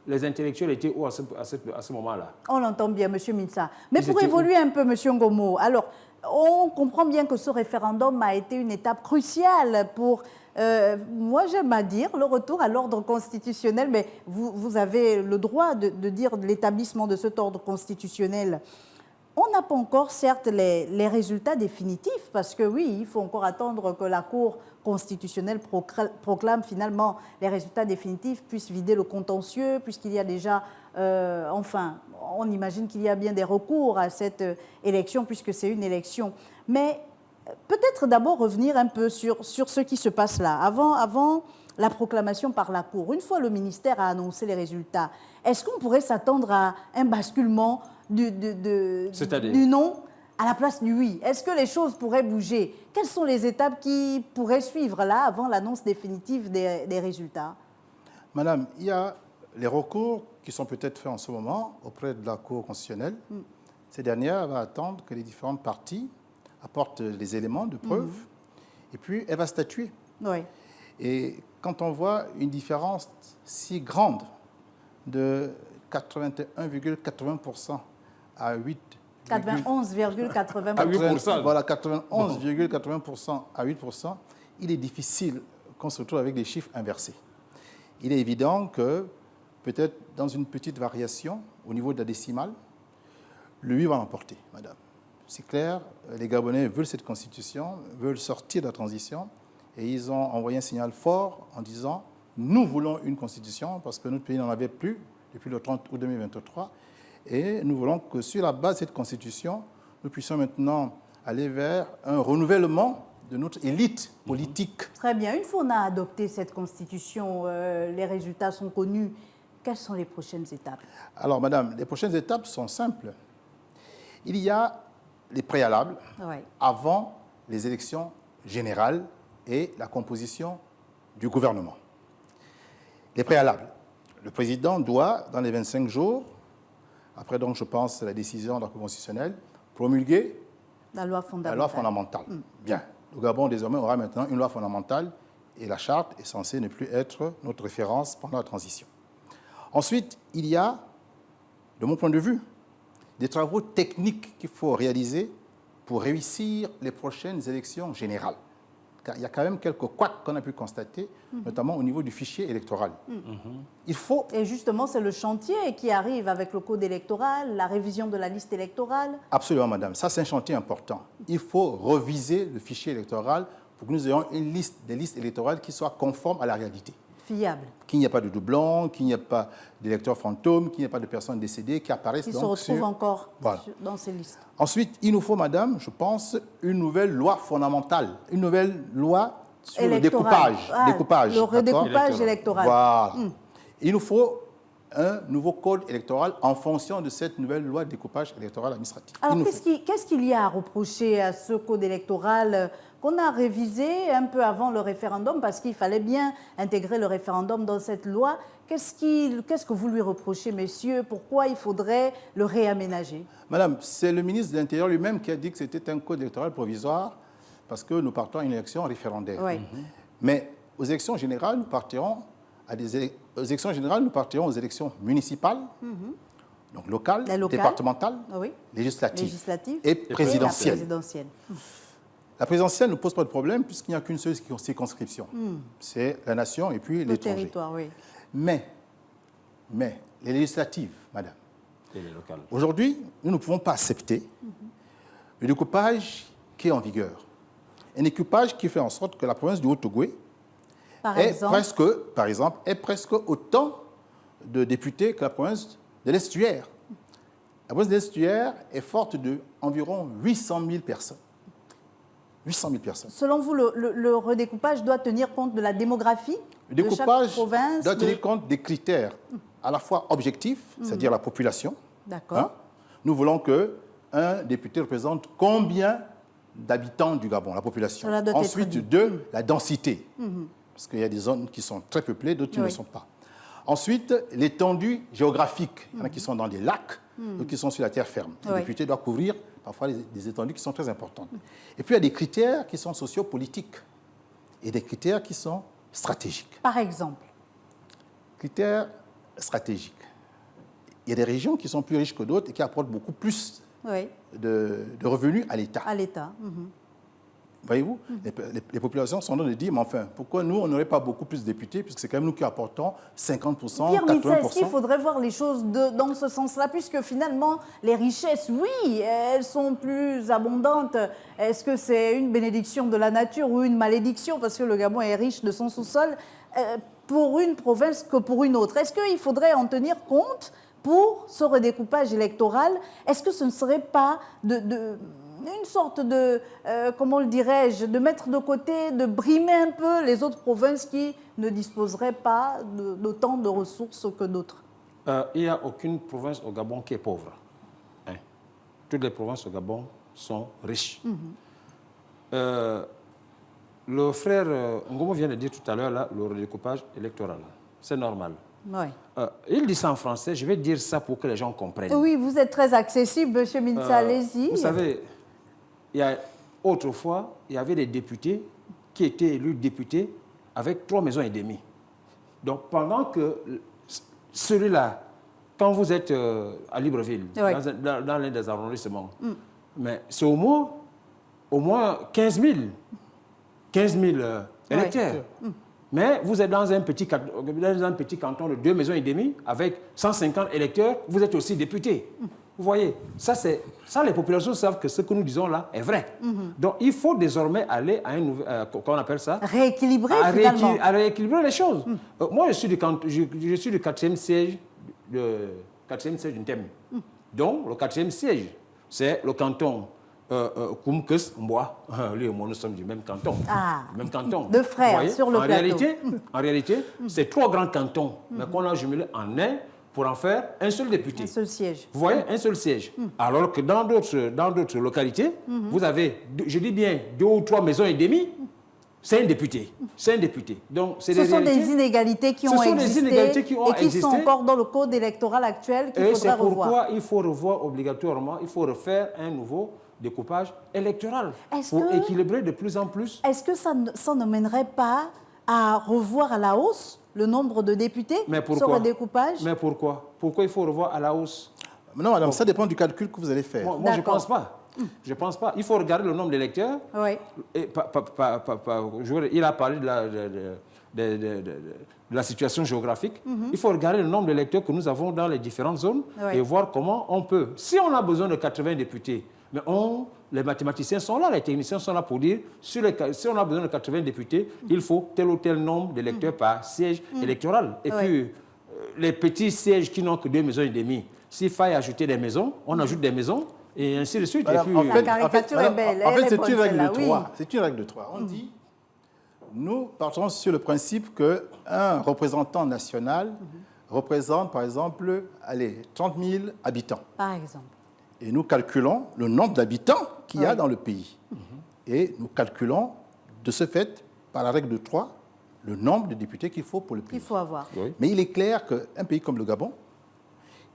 Les intellectuels étaient où à ce moment-là? On l'entend bien, M. Minsa. Mais Ils pour étaient évoluer un peu, M. Ngomo, alors, on comprend bien que ce référendum a été une étape cruciale pour, moi j'aime à dire, le retour à l'ordre constitutionnel, mais vous avez le droit de dire l'établissement de cet ordre constitutionnel. On n'a pas encore, certes, les résultats définitifs, parce que oui, il faut encore attendre que la Cour constitutionnelle proclame finalement les résultats définitifs, puisse vider le contentieux, puisqu'il y a déjà, enfin, on imagine qu'il y a bien des recours à cette élection, puisque c'est une élection. Mais peut-être d'abord revenir un peu sur ce qui se passe là, avant la proclamation par la Cour. Une fois le ministère a annoncé les résultats, est-ce qu'on pourrait s'attendre à un basculement du non à la place du oui? Est-ce que les choses pourraient bouger? Quelles sont les étapes qui pourraient suivre là avant l'annonce définitive des résultats? Madame, il y a les recours qui sont peut-être faits en ce moment auprès de la Cour constitutionnelle. Ces dernières vont attendre que les différentes parties apportent les éléments de preuve et puis elle va statuer. Oui. Et quand on voit une différence si grande de 81,80% à 8%, 91,80%. Voilà, 91,80% à 8%, il est difficile qu'on se retrouve avec des chiffres inversés. Il est évident que peut-être dans une petite variation au niveau de la décimale, le oui va l'emporter, madame. C'est clair, les Gabonais veulent cette constitution, veulent sortir de la transition, et ils ont envoyé un signal fort en disant « Nous voulons une constitution parce que notre pays n'en avait plus depuis le 30 août 2023, et nous voulons que sur la base de cette constitution, nous puissions maintenant aller vers un renouvellement de notre élite politique. » Très bien. Une fois on a adopté cette constitution, les résultats sont connus. Quelles sont les prochaines étapes? Alors, madame, les prochaines étapes sont simples. Il y a les préalables avant les élections générales et la composition du gouvernement. Les préalables. Le président doit, dans les 25 jours, après donc je pense la décision de la Cour constitutionnelle, promulguer la loi fondamentale. La loi fondamentale. Bien. Le Gabon désormais aura maintenant une loi fondamentale et la charte est censée ne plus être notre référence pendant la transition. Ensuite, il y a, de mon point de vue, des travaux techniques qu'il faut réaliser pour réussir les prochaines élections générales. Car il y a quand même quelques couacs qu'on a pu constater, notamment au niveau du fichier électoral. Il faut... Et justement, c'est le chantier qui arrive avec le code électoral, la révision de la liste électorale. Absolument, madame. Ça, c'est un chantier important. Il faut reviser le fichier électoral pour que nous ayons une liste, des listes électorales qui soient conformes à la réalité. Fiable. Qu'il n'y ait pas de doublons, qu'il n'y ait pas d'électeurs fantômes, qu'il n'y ait pas de personnes décédées qui apparaissent Qui donc se retrouvent sur... encore Voilà. dans ces listes. Ensuite, il nous faut, madame, je pense, une nouvelle loi fondamentale, une nouvelle loi sur le découpage. Le redécoupage électoral. Voilà. Il nous faut un nouveau code électoral en fonction de cette nouvelle loi de découpage électoral administratif. Alors, qu'est-ce qu'il y a à reprocher à ce code électoral qu'on a révisé un peu avant le référendum, parce qu'il fallait bien intégrer le référendum dans cette loi? Qu'est-ce que vous lui reprochez, messieurs? Pourquoi il faudrait le réaménager? Madame, c'est le ministre de l'Intérieur lui-même qui a dit que c'était un code électoral provisoire parce que nous partons à une élection référendaire. Oui. Mais aux élections générales, nous partirons aux élections municipales, donc locales, départementales, législatives et présidentielles. La présidentielle ne pose pas de problème puisqu'il n'y a qu'une seule circonscription. C'est la nation et puis l'étranger. Le territoire, oui. Mais les législatives, madame, Et les locales. aujourd'hui, nous ne pouvons pas accepter le découpage qui est en vigueur. Un découpage qui fait en sorte que la province du Haut-Ogooué est presque autant de députés que la province de l'Estuaire. La province de l'Estuaire est forte d'environ 800 000 personnes. 800 000 personnes. Selon vous, le redécoupage doit tenir compte de la démographie Le de chaque découpage province doit tenir compte des critères à la fois objectifs, c'est-à-dire la population. D'accord. Hein. Nous voulons qu'un député représente combien d'habitants du Gabon, la population. Cela doit être Ensuite, dit. deux, la densité. Parce qu'il y a des zones qui sont très peuplées, d'autres qui ne le sont pas. Ensuite, l'étendue géographique. Il y en a qui sont dans des lacs, d'autres qui sont sur la terre ferme. Le Oui. député doit couvrir parfois des étendues qui sont très importantes. Et puis, il y a des critères qui sont sociopolitiques et des critères qui sont stratégiques. Par exemple. Critères stratégiques. Il y a des régions qui sont plus riches que d'autres et qui apportent beaucoup plus Oui, de revenus à l'État. à l'État. Voyez-vous, les populations sont en train de dire, mais enfin, pourquoi nous, on n'aurait pas beaucoup plus de députés, puisque c'est quand même nous qui apportons 50%, Pierre Mitza, est-ce 80%. qu'il faudrait voir les choses dans ce sens-là, puisque finalement, les richesses, oui, elles sont plus abondantes. Est-ce que c'est une bénédiction de la nature ou une malédiction, parce que le Gabon est riche de son sous-sol, pour une province que pour une autre? Est-ce qu'il faudrait en tenir compte pour ce redécoupage électoral? Est-ce que ce ne serait pas une sorte de, comment le dirais-je, de mettre de côté, de brimer un peu les autres provinces qui ne disposeraient pas d'autant de ressources que d'autres? Il n'y a aucune province au Gabon qui est pauvre. Hein. Toutes les provinces au Gabon sont riches. Le frère Ngomo vient de dire tout à l'heure, là, le redécoupage électoral. C'est normal. Oui. Il dit ça en français, je vais dire ça pour que les gens comprennent. Oui, vous êtes très accessible, M. Mitza, allez-y. Vous savez, autrefois, il y avait des députés qui étaient élus députés avec 3 maisons et demie. Donc, pendant que celui-là, quand vous êtes à Libreville, Oui. dans l'un des arrondissements, mais c'est au moins 15 000 électeurs. Mais vous êtes dans un petit canton de 2 maisons et demie avec 150 électeurs, vous êtes aussi député. Vous voyez, ça, les populations savent que ce que nous disons là est vrai. Donc, il faut désormais aller à un nouveau, comment on appelle ça? Rééquilibrer, finalement. À rééquilibrer les choses. Moi, je suis du 4e siège du thème. Donc, le 4e siège, c'est le canton Koumkes Mboa. Lui et moi, nous sommes du même canton. Ah, du même canton. deux frères Vous voyez, sur le plateau. En réalité, c'est 3 grands cantons, mais qu'on a jumelés en un pour en faire un seul député. Un seul siège. Vous voyez, un seul siège. Alors que dans d'autres localités, vous avez, je dis bien, 2 ou 3 maisons et demie, c'est un député. C'est un député. Donc, Ce sont des inégalités qui ont existé et qui sont encore dans le code électoral actuel qu'il faudra revoir. C'est pourquoi il faut revoir obligatoirement, il faut refaire un nouveau découpage électoral pour équilibrer de plus en plus. Est-ce que ça ne mènerait pas à revoir à la hausse le nombre de députés sur le découpage? Mais pourquoi? Pourquoi il faut revoir à la hausse? Non, madame, ça dépend du calcul que vous allez faire. Moi je ne pense pas. Je pense pas. Il faut regarder le nombre d'électeurs. Oui. Il a parlé de la situation géographique. Il faut regarder le nombre d'électeurs que nous avons dans les différentes zones et voir comment on peut. Si on a besoin de 80 députés, mais les mathématiciens sont là, les techniciens sont là pour dire, si on a besoin de 80 députés, il faut tel ou tel nombre d'électeurs par siège électoral. Et puis, les petits sièges qui n'ont que 2 maisons et demie, s'il faille ajouter des maisons, on ajoute des maisons, et ainsi de suite. Madame, et puis, la caricature est belle. En fait, c'est une règle de 3. C'est une règle de 3. On dit, nous partons sur le principe qu'un représentant national représente, par exemple, 30 000 habitants. Par exemple. Et nous calculons le nombre d'habitants qu'il y a dans le pays. Et nous calculons, de ce fait, par la règle de 3, le nombre de députés qu'il faut pour le pays. Il faut avoir. Oui. Mais il est clair qu'un pays comme le Gabon,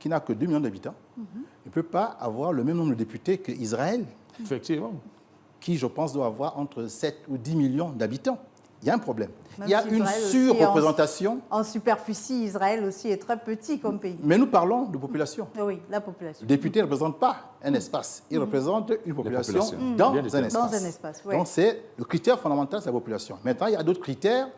qui n'a que 2 millions d'habitants, ne peut pas avoir le même nombre de députés qu'Israël, effectivement, qui, je pense, doit avoir entre 7 ou 10 millions d'habitants. Il y a un problème. Même il y a si une Israël surreprésentation. En superficie, Israël aussi est très petit comme pays. Mais nous parlons de population. Oui, la population. Le député ne représente pas un espace. Il représente une population dans un espace. Dans un espace, oui. Donc, c'est le critère fondamental, c'est la population. Maintenant, il y a d'autres critères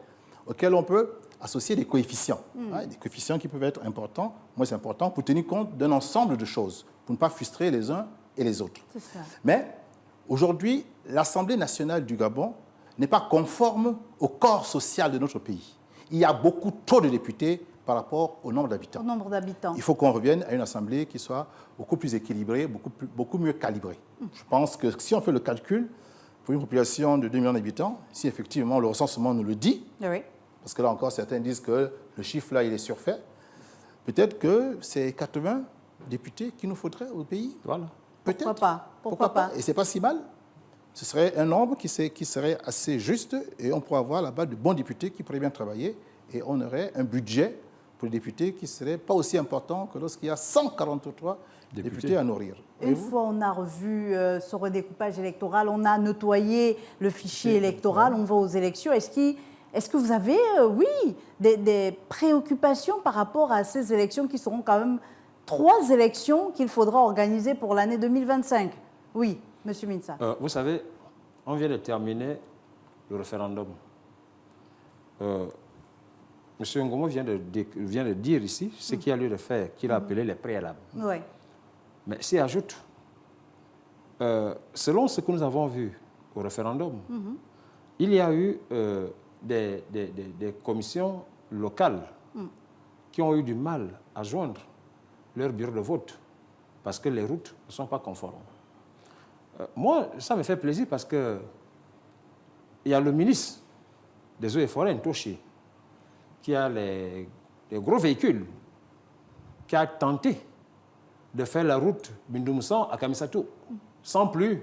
auxquels on peut associer des coefficients. Des coefficients qui peuvent être importants, moins importants, pour tenir compte d'un ensemble de choses, pour ne pas frustrer les uns et les autres. C'est ça. Mais aujourd'hui, l'Assemblée nationale du Gabon n'est pas conforme au corps social de notre pays. Il y a beaucoup trop de députés par rapport au nombre d'habitants. Au nombre d'habitants. Il faut qu'on revienne à une assemblée qui soit beaucoup plus équilibrée, beaucoup mieux calibrée. Je pense que si on fait le calcul, pour une population de 2 millions d'habitants, si effectivement le recensement nous le dit, Oui. parce que là encore certains disent que le chiffre là il est surfait, peut-être que c'est 80 députés qu'il nous faudrait au pays. Voilà. Peut-être. Pourquoi pas? Pourquoi pas? Et ce n'est pas si mal. Ce serait un nombre qui serait assez juste et on pourrait avoir là-bas de bons députés qui pourraient bien travailler et on aurait un budget pour les députés qui ne serait pas aussi important que lorsqu'il y a 143 députés à nourrir. Une fois on a revu ce redécoupage électoral, on a nettoyé le fichier électoral, on va aux élections. Est-ce que vous avez, oui, des préoccupations par rapport à ces élections qui seront quand même 3 élections qu'il faudra organiser pour l'année 2025? Oui, Monsieur Mintsa. Vous savez, on vient de terminer le référendum. Monsieur Ngomo vient de dire ici ce qu'il y a lieu de faire, qu'il a appelé les préalables. Oui. Mais s'y ajoute, selon ce que nous avons vu au référendum, il y a eu des commissions locales qui ont eu du mal à joindre leur bureau de vote parce que les routes ne sont pas conformes. Moi, ça me fait plaisir parce que il y a le ministre des Eaux et Forêts, Ntoshi, qui a les gros véhicules, qui a tenté de faire la route Bindoumsan à Kamisato, sans plus.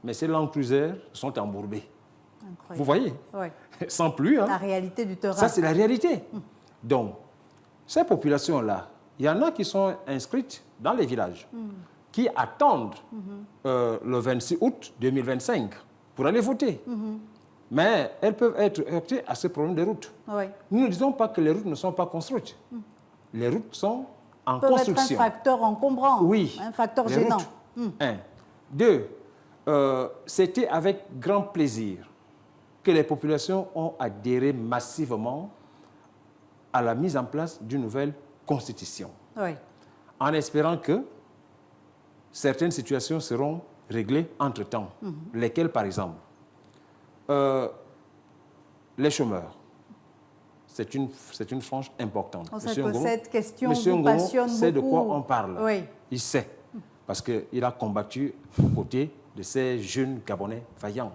Mais ces Land Cruiser sont embourbés. Incroyable. Vous voyez? Oui. Sans plus. Hein. La réalité du terrain. Ça, c'est la réalité. Donc, ces populations-là, il y en a qui sont inscrites dans les villages, qui attendent le 26 août 2025 pour aller voter. Mais elles peuvent être heurtées à ce problème de routes. Oui. Nous ne disons pas que les routes ne sont pas construites. Les routes sont en Peuvent construction. être un facteur encombrant, Oui. un facteur Les gênant. routes. 1. 2. C'était avec grand plaisir que les populations ont adhéré massivement à la mise en place d'une nouvelle constitution, Oui. en espérant que certaines situations seront réglées entre-temps. Lesquelles, par exemple? Les chômeurs. C'est une frange importante. On sait que Ngomo- cette question Monsieur vous Ngomo passionne sait de quoi beaucoup. on parle. Oui. Il sait. Parce qu'il a combattu aux côtés de ces jeunes Gabonais vaillants.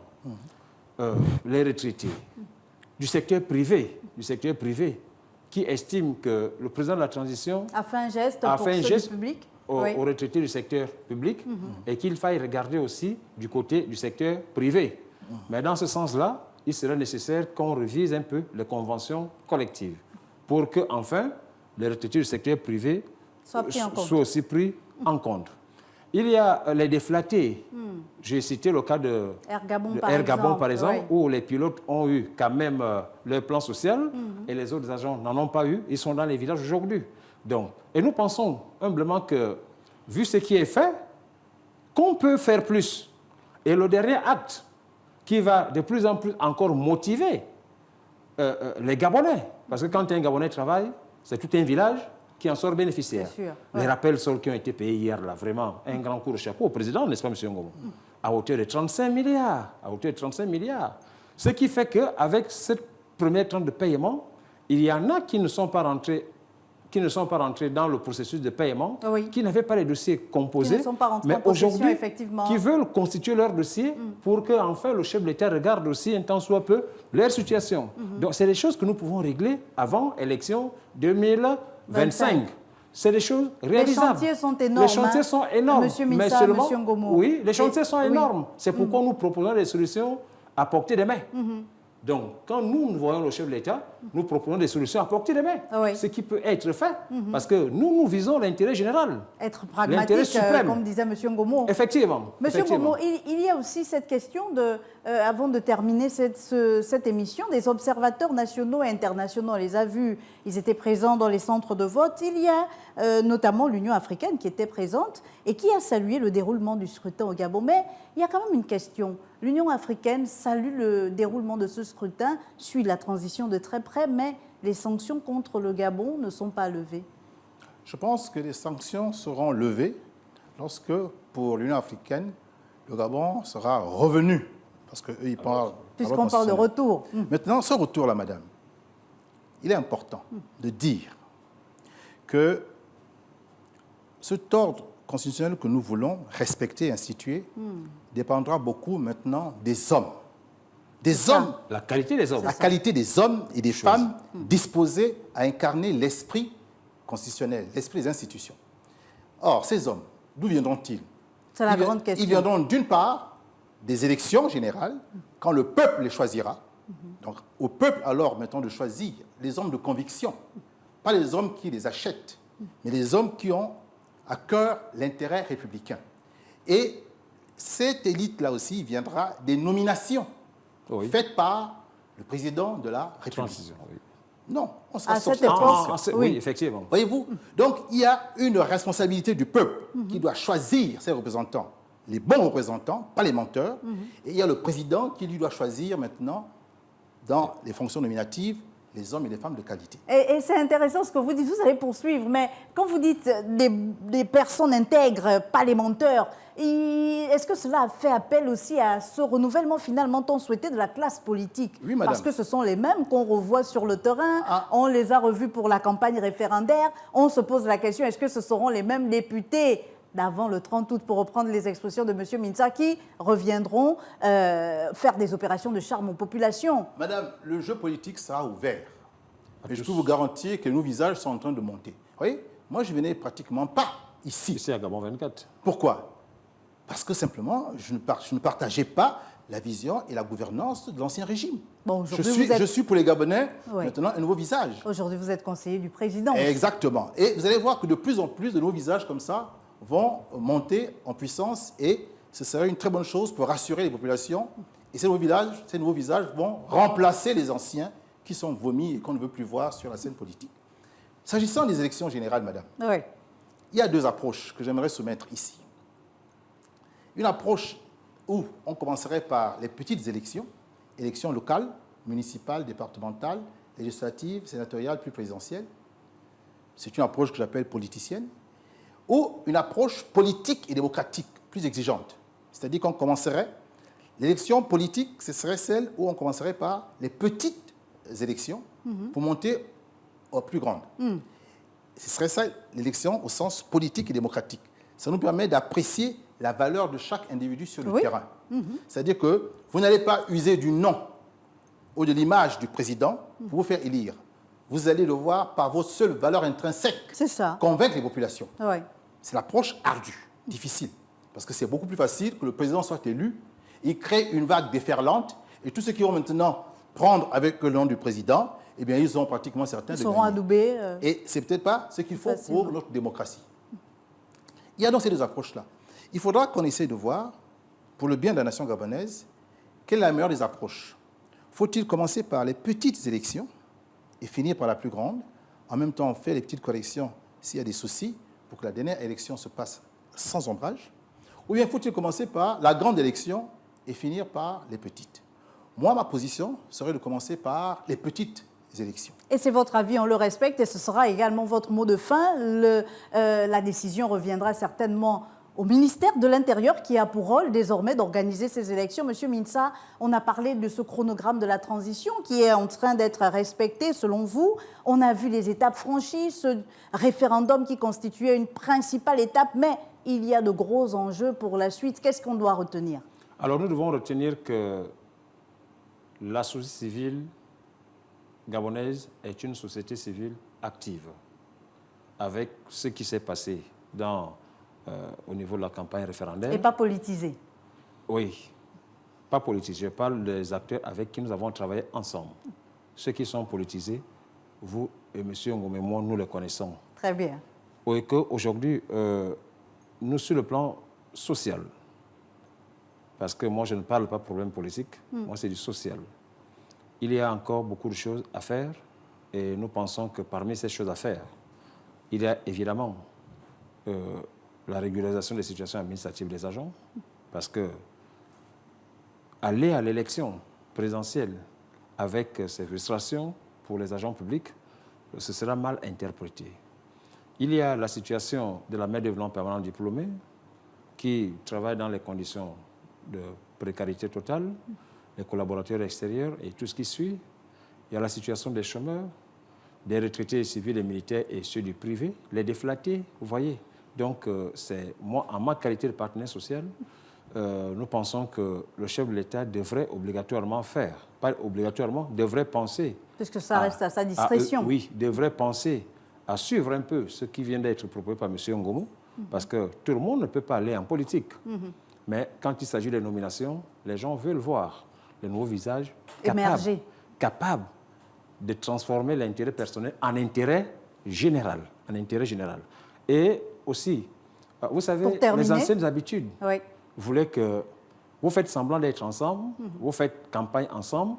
Les retraités du secteur privé, qui estiment que le président de la transition A fait un geste a pour fait un ceux geste du public. aux Oui. retraités du secteur public et qu'il faille regarder aussi du côté du secteur privé. Mais dans ce sens-là, il serait nécessaire qu'on revise un peu les conventions collectives pour que, enfin, les retraités du secteur privé Soient pris en compte. soient aussi pris en compte. Il y a les déflatés. J'ai cité le cas de Air Gabon, par exemple, oui. où les pilotes ont eu quand même leur plan social et les autres agents n'en ont pas eu. Ils sont dans les villages aujourd'hui. Donc, et nous pensons humblement que, vu ce qui est fait, qu'on peut faire plus. Et le dernier acte qui va de plus en plus encore motiver les Gabonais, parce que quand un Gabonais travaille, c'est tout un village qui en sort bénéficiaire. Bien sûr, Les ouais. rappels sols qui ont été payés hier, là, vraiment, un grand coup de chapeau au président, n'est-ce pas, M. Ngomo? À hauteur de 35 milliards. À hauteur de 35 milliards. Ce qui fait qu'avec cette première tranche de paiement, il y en a qui ne sont pas rentrés dans le processus de paiement, Oui. qui n'avaient pas les dossiers composés, Qui ne sont pas rentrés mais en possession, aujourd'hui, effectivement. qui veulent constituer leur dossier pour que, enfin, le chef de l'État regarde aussi un tant soit peu leur situation. Donc, c'est des choses que nous pouvons régler avant l'élection 2025. C'est des choses réalisables. Les chantiers sont énormes. Les chantiers sont énormes. Monsieur mais Mintsa, seulement, Monsieur Ngomo. oui, les chantiers sont Oui. énormes. C'est pourquoi nous proposons des solutions à portée de main. Donc, quand nous voyons le chef de l'État, nous proposons des solutions à portée de main. Oui. Ce qui peut être fait, parce que nous visons l'intérêt général. Être L'intérêt pragmatique, suprême. comme disait M. Ngomo. Effectivement. Monsieur effectivement. Ngomo, il y a aussi cette question, avant de terminer cette émission, des observateurs nationaux et internationaux. On les a vus, ils étaient présents dans les centres de vote. Il y a notamment l'Union africaine qui était présente et qui a salué le déroulement du scrutin au Gabon. Mais il y a quand même une question. L'Union africaine salue le déroulement de ce scrutin, suit la transition de très près, mais les sanctions contre le Gabon ne sont pas levées. Je pense que les sanctions seront levées lorsque, pour l'Union africaine, le Gabon sera revenu. Parce qu'eux, ils parlent. Puisqu'on parle de retour. Maintenant, ce retour-là, madame, il est important de dire que cet ordre constitutionnel que nous voulons respecter et instituer dépendra beaucoup maintenant des hommes. Des hommes, La qualité des hommes. la qualité des hommes et des femmes disposés à incarner l'esprit constitutionnel, l'esprit des institutions. Or, ces hommes, d'où viendront-ils? C'est la grande question. Ils viendront d'une part des élections générales, quand le peuple les choisira. Donc, au peuple, alors, maintenant, de choisir les hommes de conviction, pas les hommes qui les achètent, mais les hommes qui ont à cœur l'intérêt républicain. Et cette élite-là aussi viendra des nominations faites par le président de la République. Transition, oui. Non, on sera À cette sorti de époque, transition. Oui, effectivement. Voyez-vous? Donc, il y a une responsabilité du peuple qui doit choisir ses représentants, les bons représentants, pas les menteurs. Et il y a le président qui, lui, doit choisir maintenant, dans les fonctions nominatives, les hommes et les femmes de qualité. Et c'est intéressant ce que vous dites, vous allez poursuivre, mais quand vous dites des personnes intègres, pas les menteurs, est-ce que cela fait appel aussi à ce renouvellement finalement tant souhaité de la classe politique? Oui, madame. Parce que ce sont les mêmes qu'on revoit sur le terrain, on les a revus pour la campagne référendaire, on se pose la question, est-ce que ce seront les mêmes députés d'avant le 30 août, pour reprendre les expressions de M. Mintsa, qui reviendront faire des opérations de charme aux populations? Madame, le jeu politique sera ouvert. Mais je peux vous garantir que nos visages sont en train de monter. Vous voyez, moi, je venais pratiquement pas ici. Ici à Gabon 24. Pourquoi? Parce que simplement, je ne partageais pas la vision et la gouvernance de l'ancien régime. Bon, je suis pour les Gabonais, Oui. maintenant, un nouveau visage. Aujourd'hui, vous êtes conseiller du président. Exactement. Et vous allez voir que de plus en plus de nouveaux visages comme ça vont monter en puissance et ce serait une très bonne chose pour rassurer les populations. Et ces nouveaux visages vont remplacer les anciens qui sont vomis et qu'on ne veut plus voir sur la scène politique. S'agissant des élections générales, madame, Oui. il y a deux approches que j'aimerais soumettre ici. Une approche où on commencerait par les petites élections, élections locales, municipales, départementales, législatives, sénatoriales, puis présidentielles. C'est une approche que j'appelle politicienne. Ou une approche politique et démocratique, plus exigeante. C'est-à-dire qu'on commencerait, l'élection politique, ce serait celle où on commencerait par les petites élections pour monter aux plus grandes. Ce serait ça l'élection au sens politique et démocratique. Ça nous permet d'apprécier la valeur de chaque individu sur le terrain. C'est-à-dire que vous n'allez pas user du nom ou de l'image du président pour vous faire élire. Vous allez devoir, par vos seules valeurs intrinsèques, convaincre les populations. Oui. C'est l'approche ardue, difficile, parce que c'est beaucoup plus facile que le président soit élu, il crée une vague déferlante, et tous ceux qui vont maintenant prendre avec le nom du président, eh bien, ils ont pratiquement certains de gagner. Ils seront adoubés. Et ce n'est peut-être pas ce qu'il faut pour notre démocratie. Il y a donc ces deux approches-là. Il faudra qu'on essaie de voir, pour le bien de la nation gabonaise, quelle est la meilleure des approches. Faut-il commencer par les petites élections et finir par la plus grande? En même temps, on fait les petites corrections s'il y a des soucis pour que la dernière élection se passe sans ombrage? Ou bien faut-il commencer par la grande élection et finir par les petites? Moi, ma position serait de commencer par les petites élections. Et c'est votre avis, on le respecte, et ce sera également votre mot de fin. La décision reviendra certainement au ministère de l'Intérieur qui a pour rôle désormais d'organiser ces élections. Monsieur Mintsa, on a parlé de ce chronogramme de la transition qui est en train d'être respecté selon vous. On a vu les étapes franchies, ce référendum qui constituait une principale étape, mais il y a de gros enjeux pour la suite. Qu'est-ce qu'on doit retenir? Alors nous devons retenir que la société civile gabonaise est une société civile active. Avec ce qui s'est passé au niveau de la campagne référendaire. Et pas politisé. Oui, pas politisé. Je parle des acteurs avec qui nous avons travaillé ensemble. Ceux qui sont politisés, vous et M. Ngom et moi, nous les connaissons. Très bien. Oui, qu'aujourd'hui, nous, sur le plan social, parce que moi, je ne parle pas de problème politique, moi, c'est du social. Il y a encore beaucoup de choses à faire et nous pensons que parmi ces choses à faire, il y a évidemment la régularisation des situations administratives des agents, parce que aller à l'élection présidentielle avec ces frustrations pour les agents publics, ce sera mal interprété. Il y a la situation de la main-d'œuvre permanente diplômée qui travaille dans les conditions de précarité totale, les collaborateurs extérieurs et tout ce qui suit. Il y a la situation des chômeurs, des retraités civils et militaires et ceux du privé, les déflatés, vous voyez. Donc, moi, en ma qualité de partenaire social, nous pensons que le chef de l'État devrait obligatoirement faire, pas obligatoirement, devrait penser. Puisque ça reste à sa discrétion. Oui, devrait penser à suivre un peu ce qui vient d'être proposé par M. Ngomo, parce que tout le monde ne peut pas aller en politique. Mais quand il s'agit des nominations, les gens veulent voir les nouveaux visages capables de transformer l'intérêt personnel en intérêt général. Et aussi, vous savez, les anciennes habitudes voulaient que vous faites semblant d'être ensemble, vous faites campagne ensemble,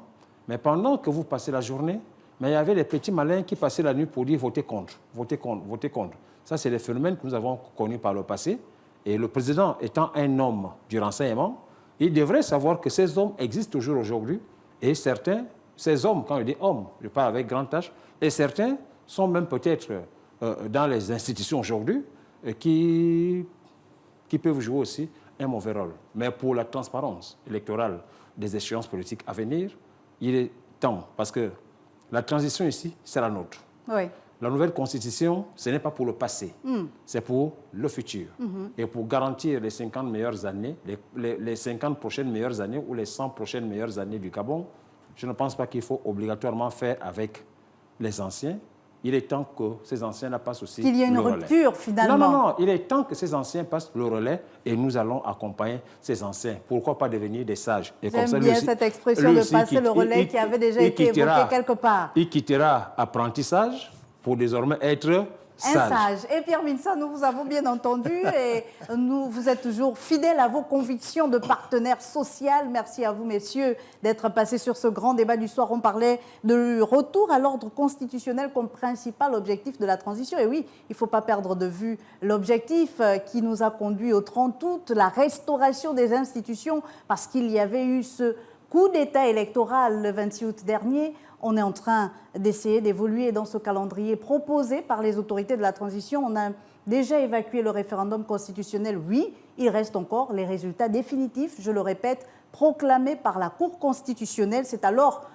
mais pendant que vous passez la journée, mais il y avait des petits malins qui passaient la nuit pour dire votez contre, votez contre, votez contre. Ça, c'est des phénomènes que nous avons connus par le passé. Et le président étant un homme du renseignement, il devrait savoir que ces hommes existent toujours aujourd'hui. Et certains, ces hommes, quand je dis hommes, je parle avec grand H, et certains sont même peut-être dans les institutions aujourd'hui qui peuvent jouer aussi un mauvais rôle. Mais pour la transparence électorale des échéances politiques à venir, il est temps, parce que la transition ici, c'est la nôtre. Oui. La nouvelle constitution, ce n'est pas pour le passé, c'est pour le futur. Et pour garantir les 50 meilleures années, les 50 prochaines meilleures années ou les 100 prochaines meilleures années du Gabon, je ne pense pas qu'il faut obligatoirement faire avec les anciens. Il est temps que ces anciens passent aussi le relais. Qu'il y ait une rupture, finalement. Non. Il est temps que ces anciens passent le relais et nous allons accompagner ces anciens. Pourquoi pas devenir des sages? J'aime bien cette expression de passer le relais qui avait déjà été évoquée quelque part. Il quittera apprentissage pour désormais être sage. Un sage. Et Pierre Minsa, nous vous avons bien entendu et vous êtes toujours fidèles à vos convictions de partenaire social. Merci à vous, messieurs, d'être passés sur ce grand débat du soir. On parlait de retour à l'ordre constitutionnel comme principal objectif de la transition. Et oui, il ne faut pas perdre de vue l'objectif qui nous a conduit au 30 août, la restauration des institutions, parce qu'il y avait eu ce coup d'État électoral le 26 août dernier. On est en train d'essayer d'évoluer dans ce calendrier proposé par les autorités de la transition. On a déjà évacué le référendum constitutionnel. Oui, il reste encore les résultats définitifs, je le répète, proclamés par la Cour constitutionnelle. C'est alors,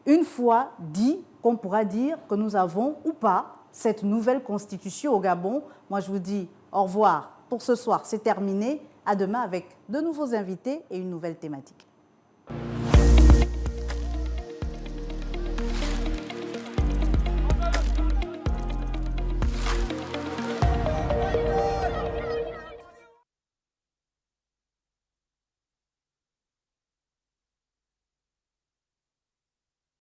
une fois dit, qu'on pourra dire que nous avons ou pas cette nouvelle constitution au Gabon. Moi, je vous dis au revoir pour ce soir. C'est terminé. À demain avec de nouveaux invités et une nouvelle thématique.